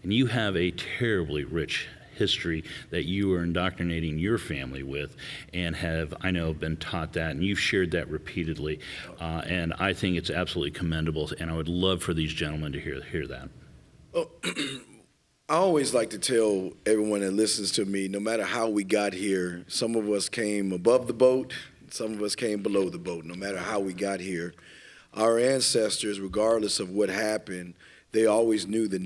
Speaker 1: And you have a terribly rich history that you are indoctrinating your family with, and have, I know, been taught that, and you've shared that repeatedly, and I think it's absolutely commendable, and I would love for these gentlemen to hear that.
Speaker 2: Well, I always like to tell everyone that listens to me, no matter how we got here, some of us came above the boat, some of us came below the boat. No matter how we got here, our ancestors, regardless of what happened, they always knew their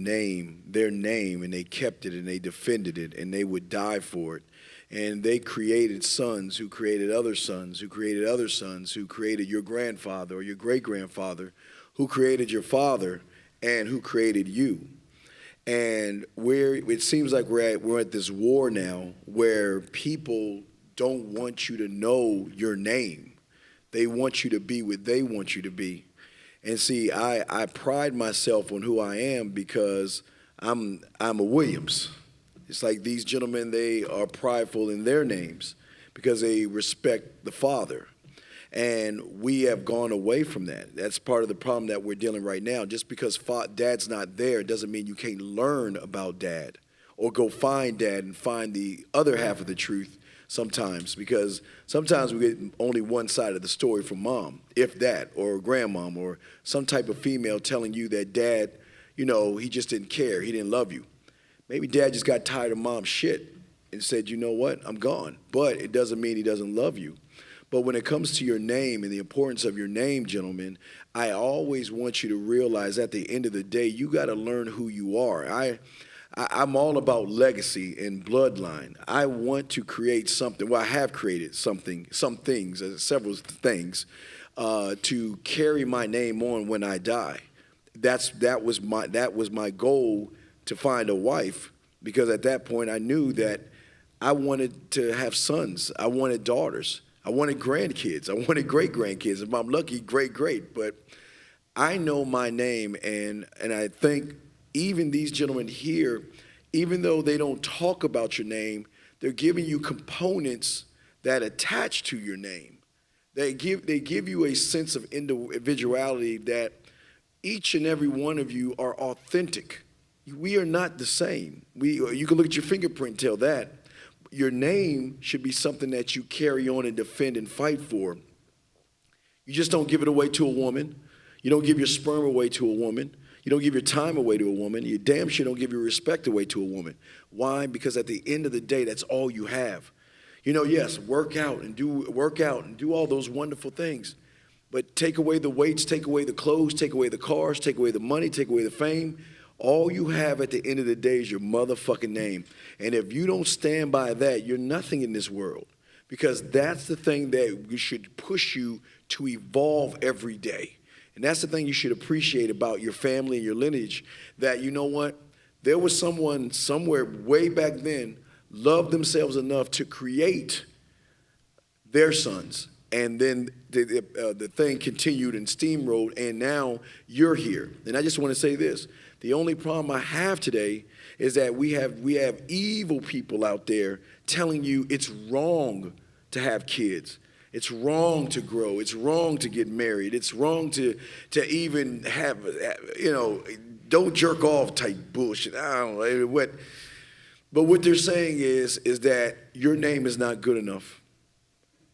Speaker 2: name, and they kept it, and they defended it, and they would die for it. And they created sons who created other sons, who created other sons, who created your grandfather or your great-grandfather, who created your father, and who created you. And it seems like we're at this war now where people don't want you to know your name. They want you to be what they want you to be. And see, I pride myself on who I am because I'm a Williams. It's like these gentlemen, they are prideful in their names because they respect the father. And we have gone away from that. That's part of the problem that we're dealing right now. Just because dad's not there doesn't mean you can't learn about dad or go find dad and find the other half of the truth sometimes, because sometimes we get only one side of the story from mom, if that, or grandmom, or some type of female telling you that dad, he just didn't care, he didn't love you. Maybe dad just got tired of mom's shit and said, you know what, I'm gone. But it doesn't mean he doesn't love you. But when it comes to your name and the importance of your name, gentlemen, I always want you to realize at the end of the day, you got to learn who you are. I'm all about legacy and bloodline. I want to create something. Well, I have created some things, several things, to carry my name on when I die. That was my goal, to find a wife, because at that point I knew that I wanted to have sons. I wanted daughters. I wanted grandkids. I wanted great-grandkids. If I'm lucky, great. But I know my name, and I think even these gentlemen here, even though they don't talk about your name, they're giving you components that attach to your name. They give you a sense of individuality that each and every one of you are authentic. We are not the same. You can look at your fingerprint and tell that. Your name should be something that you carry on and defend and fight for. You just don't give it away to a woman. You don't give your sperm away to a woman. You don't give your time away to a woman. You damn sure don't give your respect away to a woman. Why? Because at the end of the day, that's all you have. Yes, work out and do all those wonderful things. But take away the weights, take away the clothes, take away the cars, take away the money, take away the fame. All you have at the end of the day is your motherfucking name. And if you don't stand by that, you're nothing in this world. Because that's the thing that should push you to evolve every day. And that's the thing you should appreciate about your family and your lineage, that you know what? There was someone somewhere way back then loved themselves enough to create their sons. And then the thing continued and steamrolled, and now you're here. And I just want to say this. The only problem I have today is that we have evil people out there telling you it's wrong to have kids. It's wrong to grow. It's wrong to get married. It's wrong to even have, don't jerk off type bullshit. I don't know what. But what they're saying is that your name is not good enough.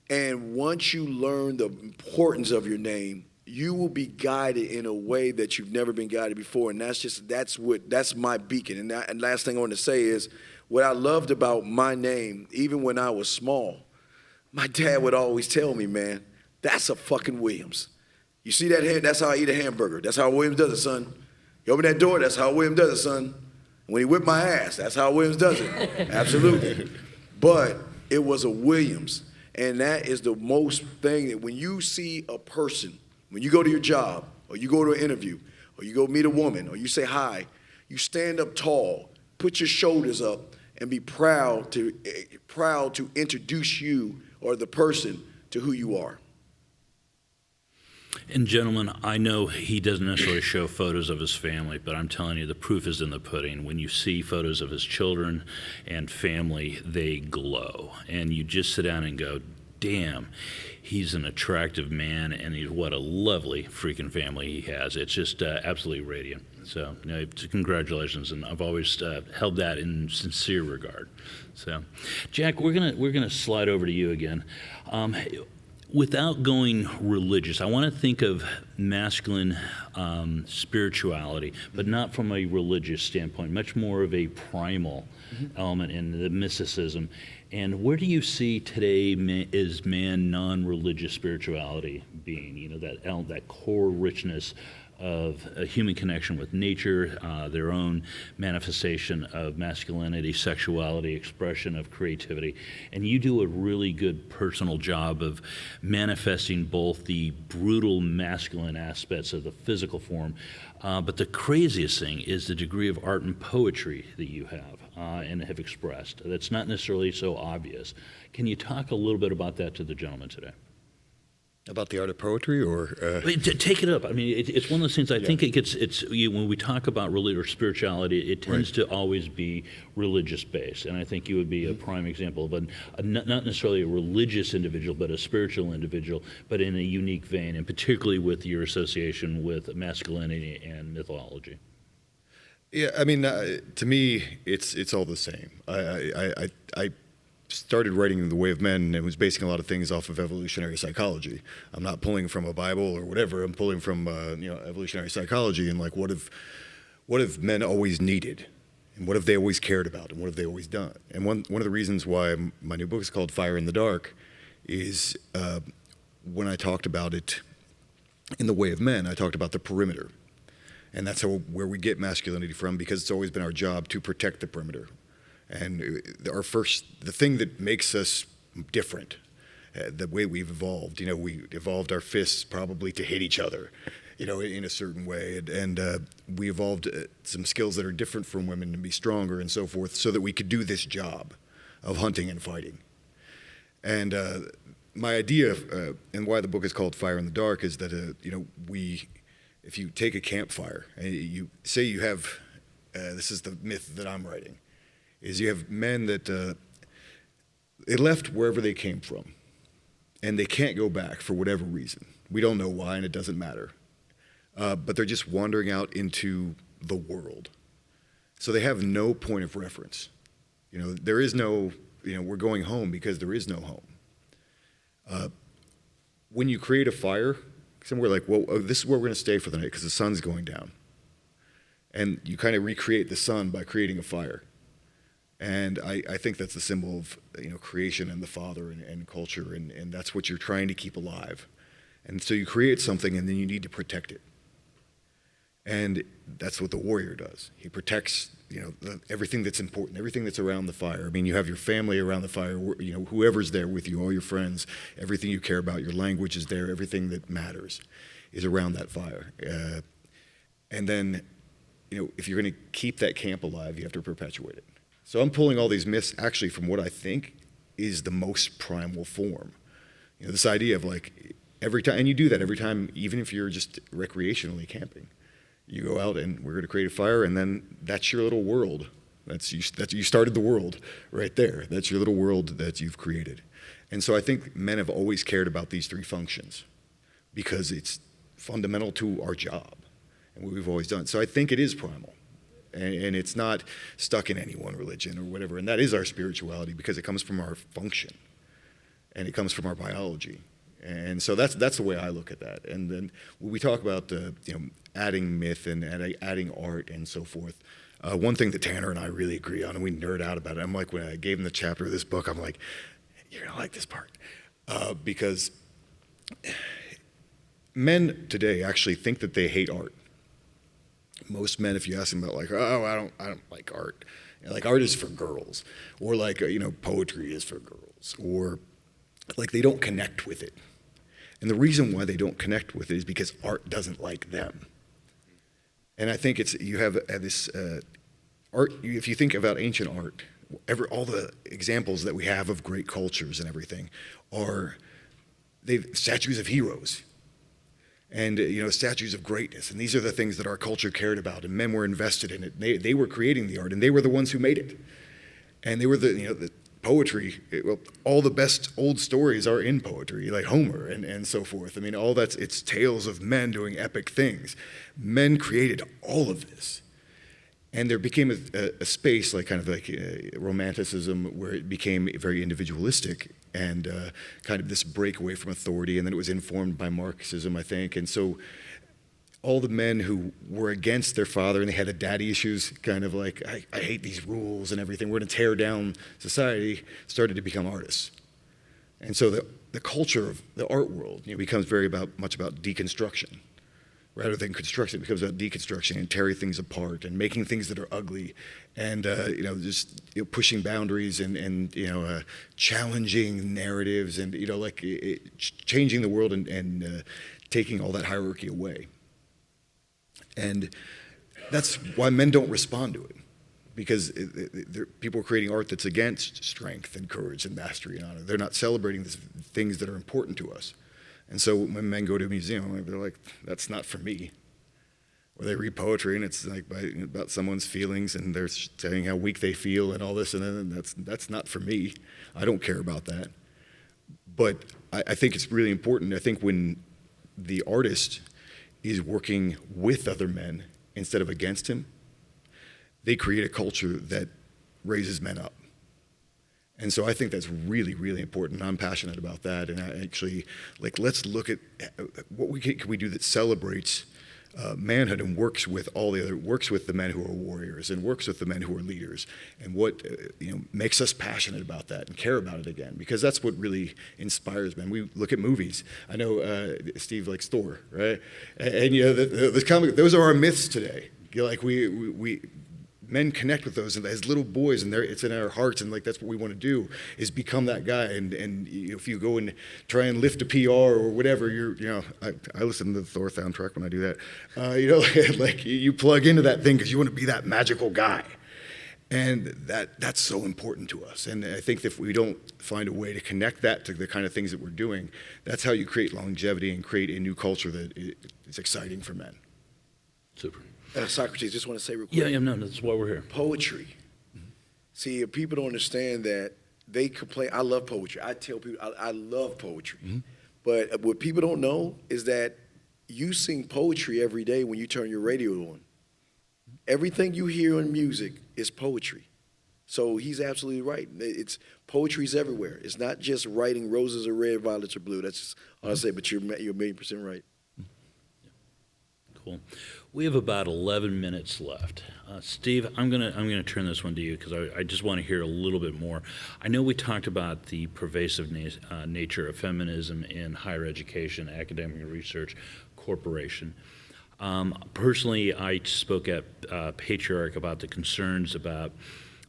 Speaker 2: And once you learn the importance of your name, you will be guided in a way that you've never been guided before. And that's my beacon. And last thing I want to say is what I loved about my name, even when I was small, my dad would always tell me, man, that's a fucking Williams. You see that head? That's how I eat a hamburger. That's how Williams does it, son. You open that door, that's how Williams does it, son. When he whipped my ass, that's how Williams does it. Absolutely. But it was a Williams. And that is the most thing that when you see a person, when you go to your job, or you go to an interview, or you go meet a woman, or you say hi, you stand up tall, put your shoulders up, and be proud to introduce you or the person to who you are.
Speaker 1: And gentlemen, I know he doesn't necessarily show photos of his family, but I'm telling you, the proof is in the pudding. When you see photos of his children and family, they glow. And you just sit down and go, damn, he's an attractive man, and what a lovely freaking family he has. It's just absolutely radiant. So, congratulations, and I've always held that in sincere regard. So, Jack, we're gonna slide over to you again. Without going religious, I want to think of masculine spirituality, but not from a religious standpoint, much more of a primal element in the mysticism. And where do you see today is man non-religious spirituality being? That core richness of a human connection with nature, their own manifestation of masculinity, sexuality, expression of creativity. And you do a really good personal job of manifesting both the brutal masculine aspects of the physical form, but the craziest thing is the degree of art and poetry that you have and have expressed. That's not necessarily so obvious. Can you talk a little bit about that to the gentleman today?
Speaker 6: About the art of poetry, or
Speaker 1: take it up. I mean, it's one of those things. I think when we talk about religion or spirituality, it tends to always be religious based, and I think you would be a prime example of not necessarily a religious individual, but a spiritual individual, but in a unique vein, and particularly with your association with masculinity and mythology.
Speaker 6: Yeah, I mean, to me, it's all the same. I started writing The Way of Men and was basing a lot of things off of evolutionary psychology. I'm not pulling from a Bible or whatever. I'm pulling from evolutionary psychology and like what have men always needed, and what have they always cared about, and what have they always done. And one of the reasons why my new book is called Fire in the Dark is when I talked about it in The Way of Men, I talked about the perimeter, and that's where we get masculinity from, because it's always been our job to protect the perimeter. And the thing that makes us different, the way we've evolved, we evolved our fists probably to hit each other, in a certain way. And we evolved some skills that are different from women to be stronger and so forth, so that we could do this job of hunting and fighting. And my idea, and why the book is called Fire in the Dark, is that, if you take a campfire and you say you have, this is the myth that I'm writing, is you have men that they left wherever they came from, and they can't go back for whatever reason. We don't know why, and it doesn't matter. But they're just wandering out into the world. So they have no point of reference. There is no, we're going home because there is no home. When you create a fire, somewhere like, well, this is where we're going to stay for the night because the sun's going down. And you kind of recreate the sun by creating a fire. And I think that's a symbol of creation and the Father and culture, and that's what you're trying to keep alive. And so you create something, and then you need to protect it. And that's what the warrior does. He protects everything that's important, everything that's around the fire. I mean, you have your family around the fire, whoever's there with you, all your friends, everything you care about, your language is there, everything that matters is around that fire. And then, if you're going to keep that camp alive, you have to perpetuate it. So I'm pulling all these myths actually from what I think is the most primal form. This idea of like every time, and you do that every time, even if you're just recreationally camping. You go out and we're going to create a fire, and then that's your little world. You started the world right there. That's your little world that you've created. And so I think men have always cared about these three functions because it's fundamental to our job and what we've always done. So I think it is primal. And it's not stuck in any one religion or whatever. And that is our spirituality because it comes from our function and it comes from our biology. And so that's the way I look at that. And then when we talk about adding myth and adding art and so forth, one thing that Tanner and I really agree on, and we nerd out about it. I'm like, when I gave him the chapter of this book, I'm like, you're gonna like this part, because men today actually think that they hate art. Most men, if you ask them about like, oh, I don't like art. Like art is for girls, or like poetry is for girls, or like they don't connect with it. And the reason why they don't connect with it is because art doesn't like them. And I think you have this art. If you think about ancient art, all the examples that we have of great cultures and everything are statues of heroes. And statues of greatness, and these are the things that our culture cared about, and men were invested in it. They were creating the art, and they were the ones who made it. And they were the poetry. All the best old stories are in poetry, like Homer and so forth. I mean, it's tales of men doing epic things. Men created all of this, and there became a space like kind of like romanticism where it became very individualistic. And kind of this breakaway from authority, and then it was informed by Marxism, I think. And so all the men who were against their father and they had the daddy issues, kind of like, I hate these rules and everything, we're going to tear down society, started to become artists. And so the culture of the art world becomes much about deconstruction. Rather than construction, it becomes about deconstruction and tearing things apart and making things that are ugly, and pushing boundaries and challenging narratives and changing the world and taking all that hierarchy away. And that's why men don't respond to it, because people are creating art that's against strength and courage and mastery and honor. They're not celebrating these things that are important to us. And so when men go to a museum, they're like, that's not for me. Or they read poetry and it's like about someone's feelings and they're saying how weak they feel and all this, and then that's not for me. I don't care about that. But I think it's really important. I think when the artist is working with other men instead of against him, they create a culture that raises men up. And so I think that's really, really important. I'm passionate about that. And I actually, let's look at what can we do that celebrates manhood and works with the men who are warriors and works with the men who are leaders, and what makes us passionate about that and care about it again, because that's what really inspires men. We look at movies. I know Steve likes Thor, right? And the comic, those are our myths today. Men connect with those, and as little boys, and it's in our hearts, and that's what we want to do, is become that guy. And if you go and try and lift a PR or whatever, I listen to the Thor soundtrack when I do that. You plug into that thing because you want to be that magical guy, and that's so important to us. And I think that if we don't find a way to connect that to the kind of things that we're doing, that's how you create longevity and create a new culture that is exciting for men.
Speaker 1: Super.
Speaker 2: Socrates, just want to say real quick.
Speaker 1: Yeah, no, that's why we're here.
Speaker 2: Poetry. Mm-hmm. See, if people don't understand that, they complain. I love poetry. I tell people I love poetry. Mm-hmm. But what people don't know is that you sing poetry every day when you turn your radio on. everything you hear in music is poetry. So he's absolutely right. Poetry's everywhere. It's not just writing roses are red, violets are blue. That's just all I say. But you're 1,000,000% right.
Speaker 1: Cool. We have about 11 minutes left. Steve, I'm gonna turn this one to you because I just want to hear a little bit more. I know we talked about the pervasive nature of feminism in higher education, academic research, corporation. Personally, I spoke at Patriarch about the concerns about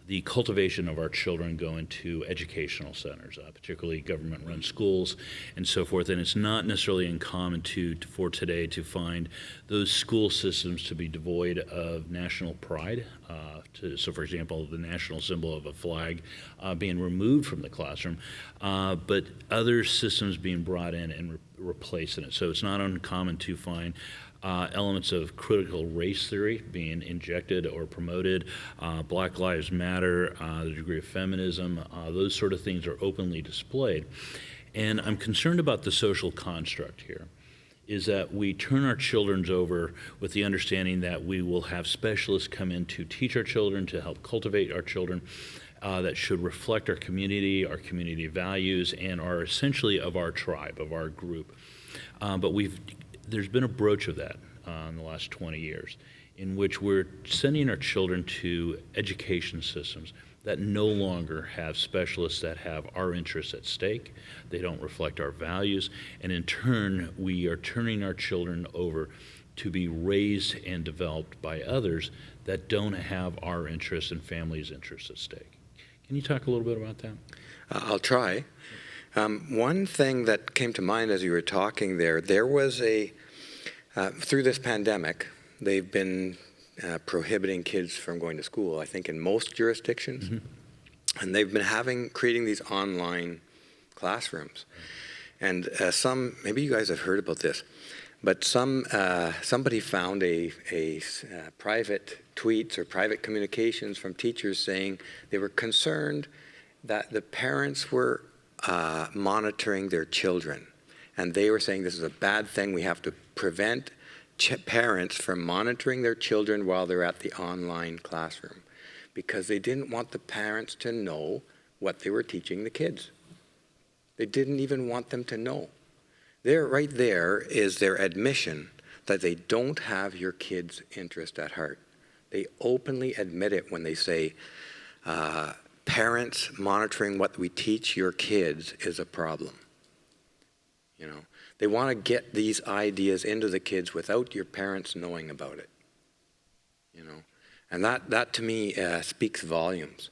Speaker 1: the cultivation of our children going to educational centers, particularly government-run schools and so forth. And it's not necessarily uncommon for today to find those school systems to be devoid of national pride. So, for example, the national symbol of a flag being removed from the classroom, but other systems being brought in and replacing it. So it's not uncommon to find elements of critical race theory being injected or promoted, Black Lives Matter, the degree of feminism, those sort of things are openly displayed. And I'm concerned about the social construct here, is that we turn our children over with the understanding that we will have specialists come in to teach our children, to help cultivate our children, that should reflect our community values, and are essentially of our tribe, of our group. But there's been a broach of that in the last 20 years, in which we're sending our children to education systems that no longer have specialists that have our interests at stake. They don't reflect our values, and in turn, we are turning our children over to be raised and developed by others that don't have our interests and family's interests at stake. Can you talk a little bit about that?
Speaker 3: I'll try. One thing that came to mind as you were talking there was through this pandemic, they've been prohibiting kids from going to school, I think in most jurisdictions. Mm-hmm. And they've been creating these online classrooms. And maybe you guys have heard about this, but somebody found a private tweets or private communications from teachers saying they were concerned that the parents were monitoring their children. And they were saying this is a bad thing. We have to prevent parents from monitoring their children while they're at the online classroom, because they didn't want the parents to know what they were teaching the kids. They didn't even want them to know. Right there is their admission that they don't have your kids' interest at heart. They openly admit it when they say, parents monitoring what we teach your kids is a problem. You know, they want to get these ideas into the kids without your parents knowing about it. You know, and that to me speaks volumes.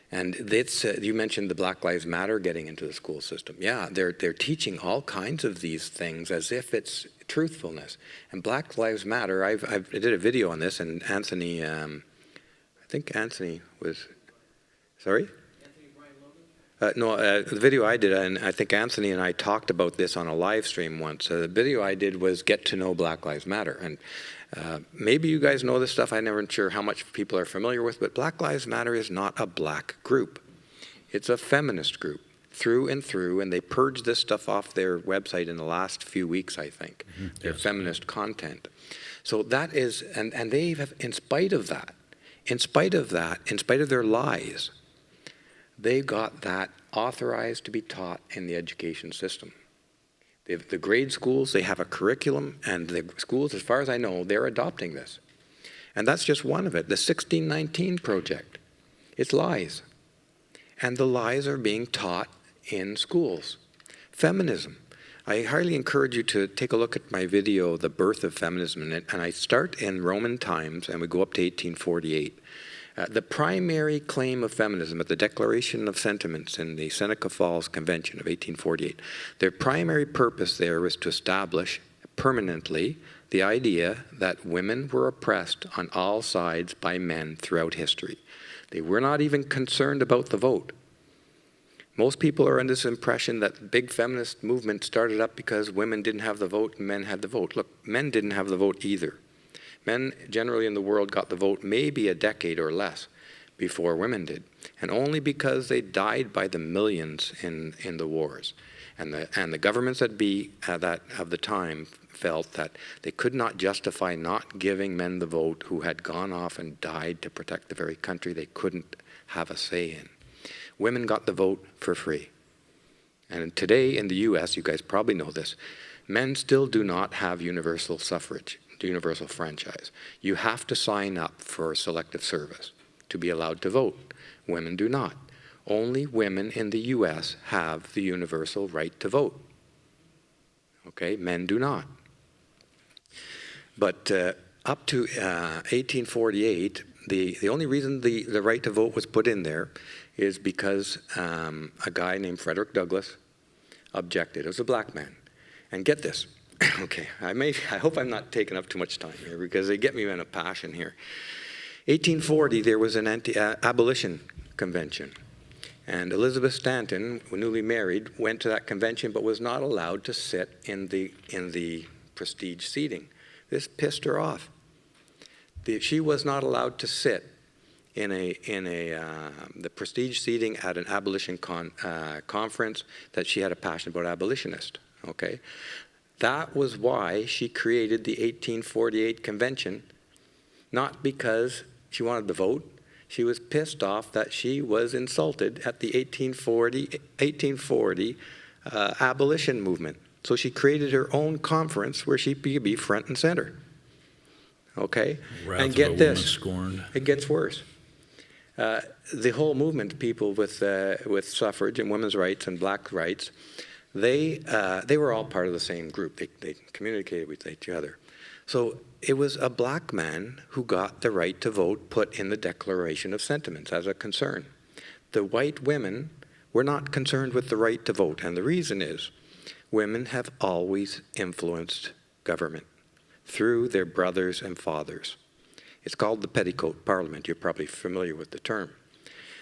Speaker 3: And it's you mentioned the Black Lives Matter getting into the school system. Yeah, they're teaching all kinds of these things as if it's truthfulness. And Black Lives Matter, I did a video on this, and Anthony, I think Anthony was, sorry? The video I did, and I think Anthony and I talked about this on a live stream once. The video I did was Get to Know Black Lives Matter. And maybe you guys know this stuff. I'm never sure how much people are familiar with, but Black Lives Matter is not a black group. It's a feminist group through and through, and they purged this stuff off their website in the last few weeks, I think, their feminist content. So that is, and they have, in spite of their lies, they got that authorized to be taught in the education system. The grade schools, they have a curriculum, and the schools, as far as I know, they're adopting this. And that's just one of it. The 1619 Project, it's lies. And the lies are being taught in schools. Feminism. I highly encourage you to take a look at my video, The Birth of Feminism, and I start in Roman times, and we go up to 1848. The primary claim of feminism at the Declaration of Sentiments in the Seneca Falls Convention of 1848, their primary purpose there was to establish permanently the idea that women were oppressed on all sides by men throughout history. They were not even concerned about the vote. Most people are under this impression that the big feminist movement started up because women didn't have the vote and men had the vote. Look, men didn't have the vote either. Men generally in the world got the vote maybe a decade or less before women did, and only because they died by the millions in the wars. And the governments of the time felt that they could not justify not giving men the vote who had gone off and died to protect the very country they couldn't have a say in. Women got the vote for free. And today in the U.S., you guys probably know this, men still do not have universal suffrage, universal franchise. You have to sign up for selective service to be allowed to vote. Women do not. Only women in the U.S. have the universal right to vote. Okay, men do not. But up to 1848, the only reason the right to vote was put in there is because a guy named Frederick Douglass objected. It was a black man. And get this. Okay, I hope I'm not taking up too much time here because they get me in a passion here. 1840, there was an abolition convention. And Elizabeth Stanton, newly married, went to that convention but was not allowed to sit in the prestige seating. This pissed her off. She was not allowed to sit in the prestige seating at an abolition conference that she had a passion about abolitionist. Okay, that was why she created the 1848 convention, not because she wanted to vote. She was pissed off that she was insulted at the 1840 abolition movement. So she created her own conference where she could be front and center. Okay?
Speaker 1: Wrath
Speaker 3: and
Speaker 1: of a
Speaker 3: get
Speaker 1: woman
Speaker 3: this,
Speaker 1: scorned.
Speaker 3: it gets worse. The whole movement, people with suffrage and women's rights and black rights, they were all part of the same group. They communicated with each other. So it was a black man who got the right to vote put in the Declaration of Sentiments as a concern. The white women were not concerned with the right to vote, and the reason is women have always influenced government through their brothers and fathers. It's called the petticoat parliament. You're probably familiar with the term.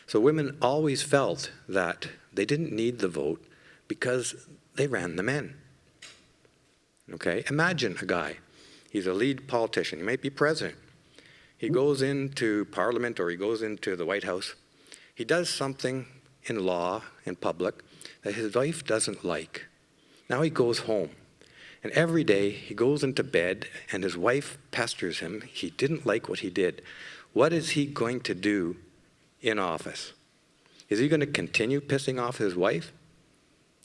Speaker 3: So women always felt that they didn't need the vote because they ran the men. Okay? Imagine a guy. He's a lead politician. He might be president. He goes into Parliament or he goes into the White House. He does something in law, in public, that his wife doesn't like. Now he goes home. And every day he goes into bed and his wife pesters him. He didn't like what he did. What is he going to do in office? Is he going to continue pissing off his wife?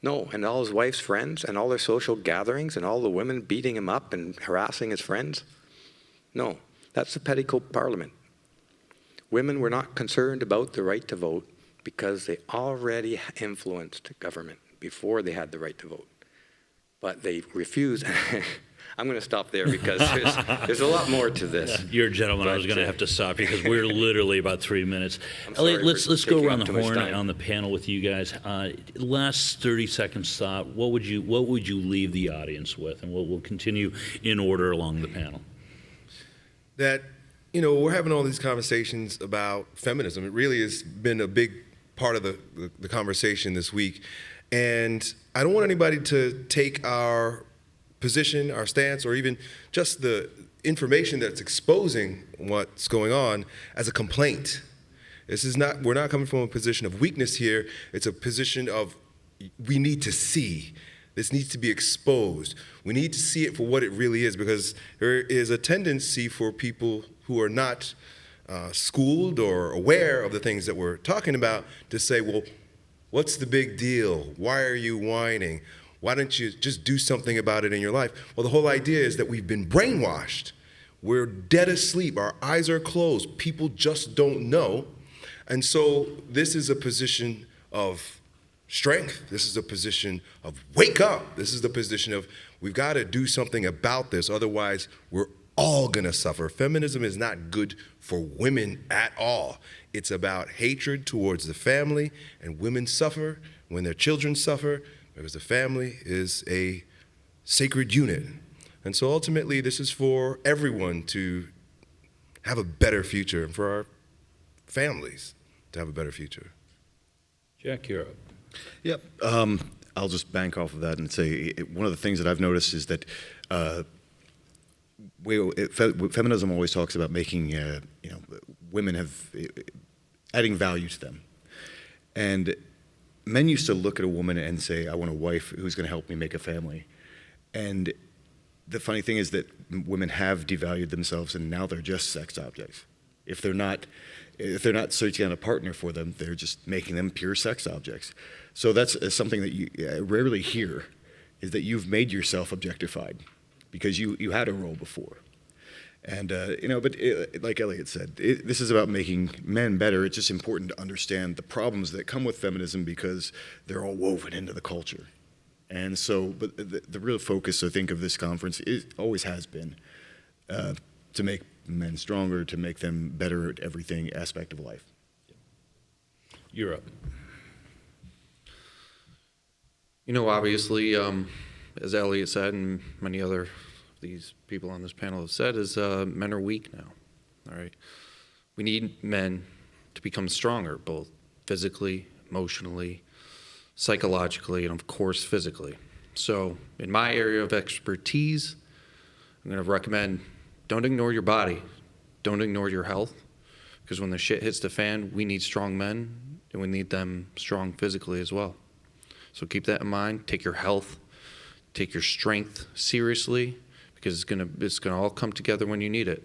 Speaker 3: No, and all his wife's friends and all their social gatherings and all the women beating him up and harassing his friends? No, that's the petticoat parliament. Women were not concerned about the right to vote because they already influenced government before they had the right to vote. But they refused. I'm going to stop there because there's a lot more to this.
Speaker 1: You're a gentleman. I was going to have to stop because we're literally about 3 minutes. Elliott, let's go
Speaker 3: taking
Speaker 1: around
Speaker 3: up
Speaker 1: the
Speaker 3: too much
Speaker 1: horn
Speaker 3: time.
Speaker 1: on the panel with you guys. Last 30 seconds thought. What would you leave the audience with? And we'll continue in order along the panel.
Speaker 7: That, we're having all these conversations about feminism. It really has been a big part of the conversation this week. And I don't want anybody to take our position, our stance, or even just the information that's exposing what's going on as a complaint. We're not coming from a position of weakness here. It's a position of we need to see. This needs to be exposed. We need to see it for what it really is, because there is a tendency for people who are not schooled or aware of the things that we're talking about to say, well, what's the big deal? Why are you whining? Why don't you just do something about it in your life? Well, the whole idea is that we've been brainwashed. We're dead asleep. Our eyes are closed. People just don't know. And so this is a position of strength. This is a position of wake up. This is the position of we've got to do something about this. Otherwise, we're all going to suffer. Feminism is not good for women at all. It's about hatred towards the family, and women suffer when their children suffer because the family is a sacred unit. And so ultimately, this is for everyone to have a better future and for our families to have a better future.
Speaker 1: Jack, you're up.
Speaker 6: Yep. I'll just bank off of that and say one of the things that I've noticed is that feminism always talks about making women adding value to them, and men used to look at a woman and say, I want a wife who's going to help me make a family. And the funny thing is that women have devalued themselves, and now they're just sex objects. If they're not searching out a partner for them, they're just making them pure sex objects. So that's something that you rarely hear, is that you've made yourself objectified because you had a role before. And, but like Elliott said, this is about making men better. It's just important to understand the problems that come with feminism because they're all woven into the culture. And so, but the real focus, I think, of this conference always has been to make men stronger, to make them better at everything aspect of life.
Speaker 1: Europe.
Speaker 5: Obviously, as Elliott said, and many other these people on this panel have said, is men are weak now. All right, we need men to become stronger, both physically, emotionally, psychologically, and of course physically. So in my area of expertise, I'm going to recommend don't ignore your body, don't ignore your health, because when the shit hits the fan, we need strong men, and we need them strong physically as well. So keep that in mind. Take your health, take your strength seriously, because it's gonna all come together when you need it.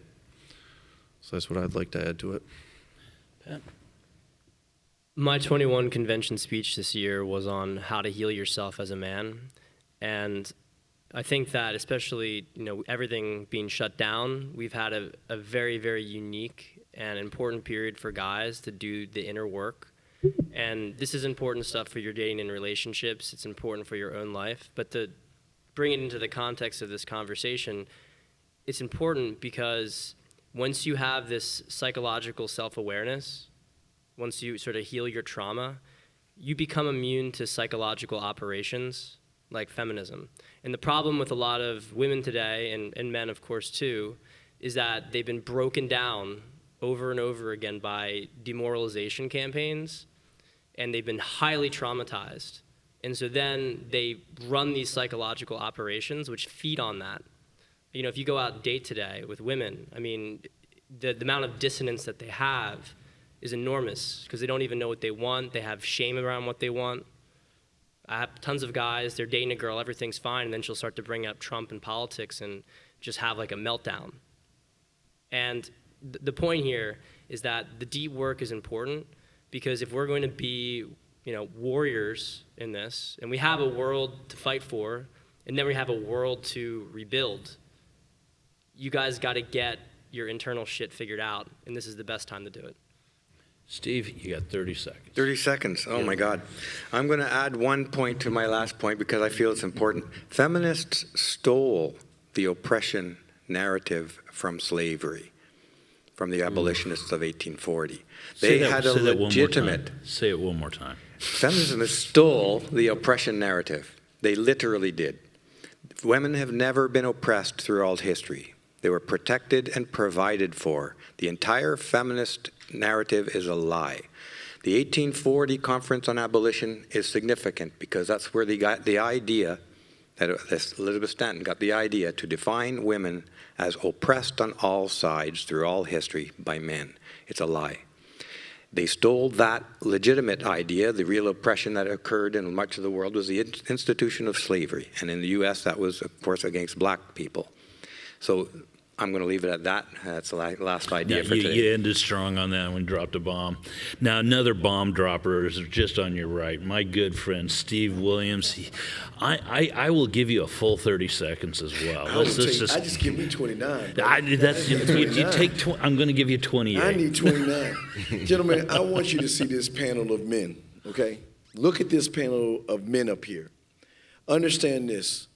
Speaker 5: So that's what I'd like to add to it.
Speaker 1: Pat?
Speaker 4: My 21 convention speech this year was on how to heal yourself as a man. And I think that especially, everything being shut down, we've had a very, very unique and important period for guys to do the inner work. And this is important stuff for your dating and relationships. It's important for your own life. But to bring it into the context of this conversation, it's important because once you have this psychological self-awareness, once you sort of heal your trauma, you become immune to psychological operations like feminism. And the problem with a lot of women today, and men of course too, is that they've been broken down over and over again by demoralization campaigns, and they've been highly traumatized. And so then they run these psychological operations which feed on that. If you go out and date today with women, the amount of dissonance that they have is enormous because they don't even know what they want. They have shame around what they want. I have tons of guys, they're dating a girl, everything's fine, and then she'll start to bring up Trump and politics and just have like a meltdown. And the point here is that the deep work is important because if we're going to be, warriors in this, and we have a world to fight for, and then we have a world to rebuild, you guys got to get your internal shit figured out, and this is the best time to do it.
Speaker 1: Steve, you got 30 seconds.
Speaker 3: 30 seconds. Oh, my God. I'm going to add one point to my last point because I feel it's important. Feminists stole the oppression narrative from slavery, from the abolitionists of 1840. They had a legitimate...
Speaker 1: Say it one more time.
Speaker 3: Feminists stole the oppression narrative. They literally did. Women have never been oppressed throughout history. They were protected and provided for. The entire feminist narrative is a lie. The 1840 Conference on Abolition is significant because that's where they got the idea, that Elizabeth Stanton got the idea to define women as oppressed on all sides through all history by men. It's a lie. They stole that legitimate idea. The real oppression that occurred in much of the world was the institution of slavery. And in the U.S., that was, of course, against black people. So I'm going to leave it at that. That's the last idea for today.
Speaker 1: You ended strong on that one, dropped a bomb. Now, another bomb dropper is just on your right. My good friend, Steve Williams. I will give you a full 30 seconds as well.
Speaker 2: I just give me 29.
Speaker 1: I'm going to give you 28.
Speaker 2: I need 29. Gentlemen, I want you to see this panel of men, okay? Look at this panel of men up here. Understand this.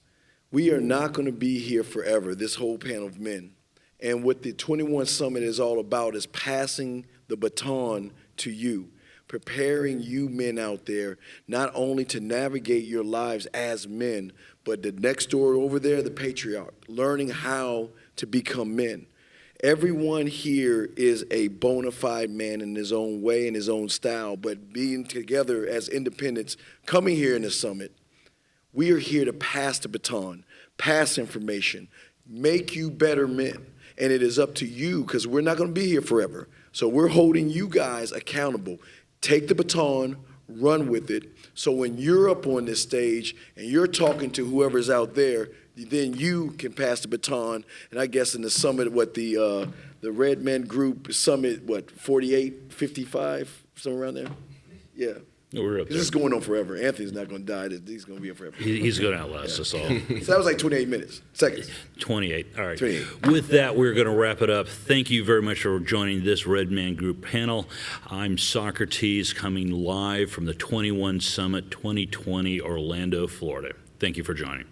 Speaker 2: We are not going to be here forever, this whole panel of men. And what the 21 Summit is all about is passing the baton to you, preparing you men out there, not only to navigate your lives as men, but the next door over there, the patriarch, learning how to become men. Everyone here is a bona fide man in his own way, in his own style, but being together as independents, coming here in the summit, we are here to pass the baton, pass information, make you better men. And it is up to you, because we're not going to be here forever. So we're holding you guys accountable. Take the baton, run with it. So when you're up on this stage and you're talking to whoever's out there, then you can pass the baton. And I guess in the summit, the Red Men Group Summit, 48, 55, somewhere around there? Yeah.
Speaker 1: We're up
Speaker 2: This
Speaker 1: there.
Speaker 2: is going on forever. Anthony's not going to die. He's going to be here forever.
Speaker 1: He's going to outlast us all.
Speaker 2: So that was like 28 seconds.
Speaker 1: 28. All right.
Speaker 2: 28.
Speaker 1: With that, we're going to wrap it up. Thank you very much for joining this Red Man Group panel. I'm Socrates, coming live from the 21 Summit 2020, Orlando, Florida. Thank you for joining.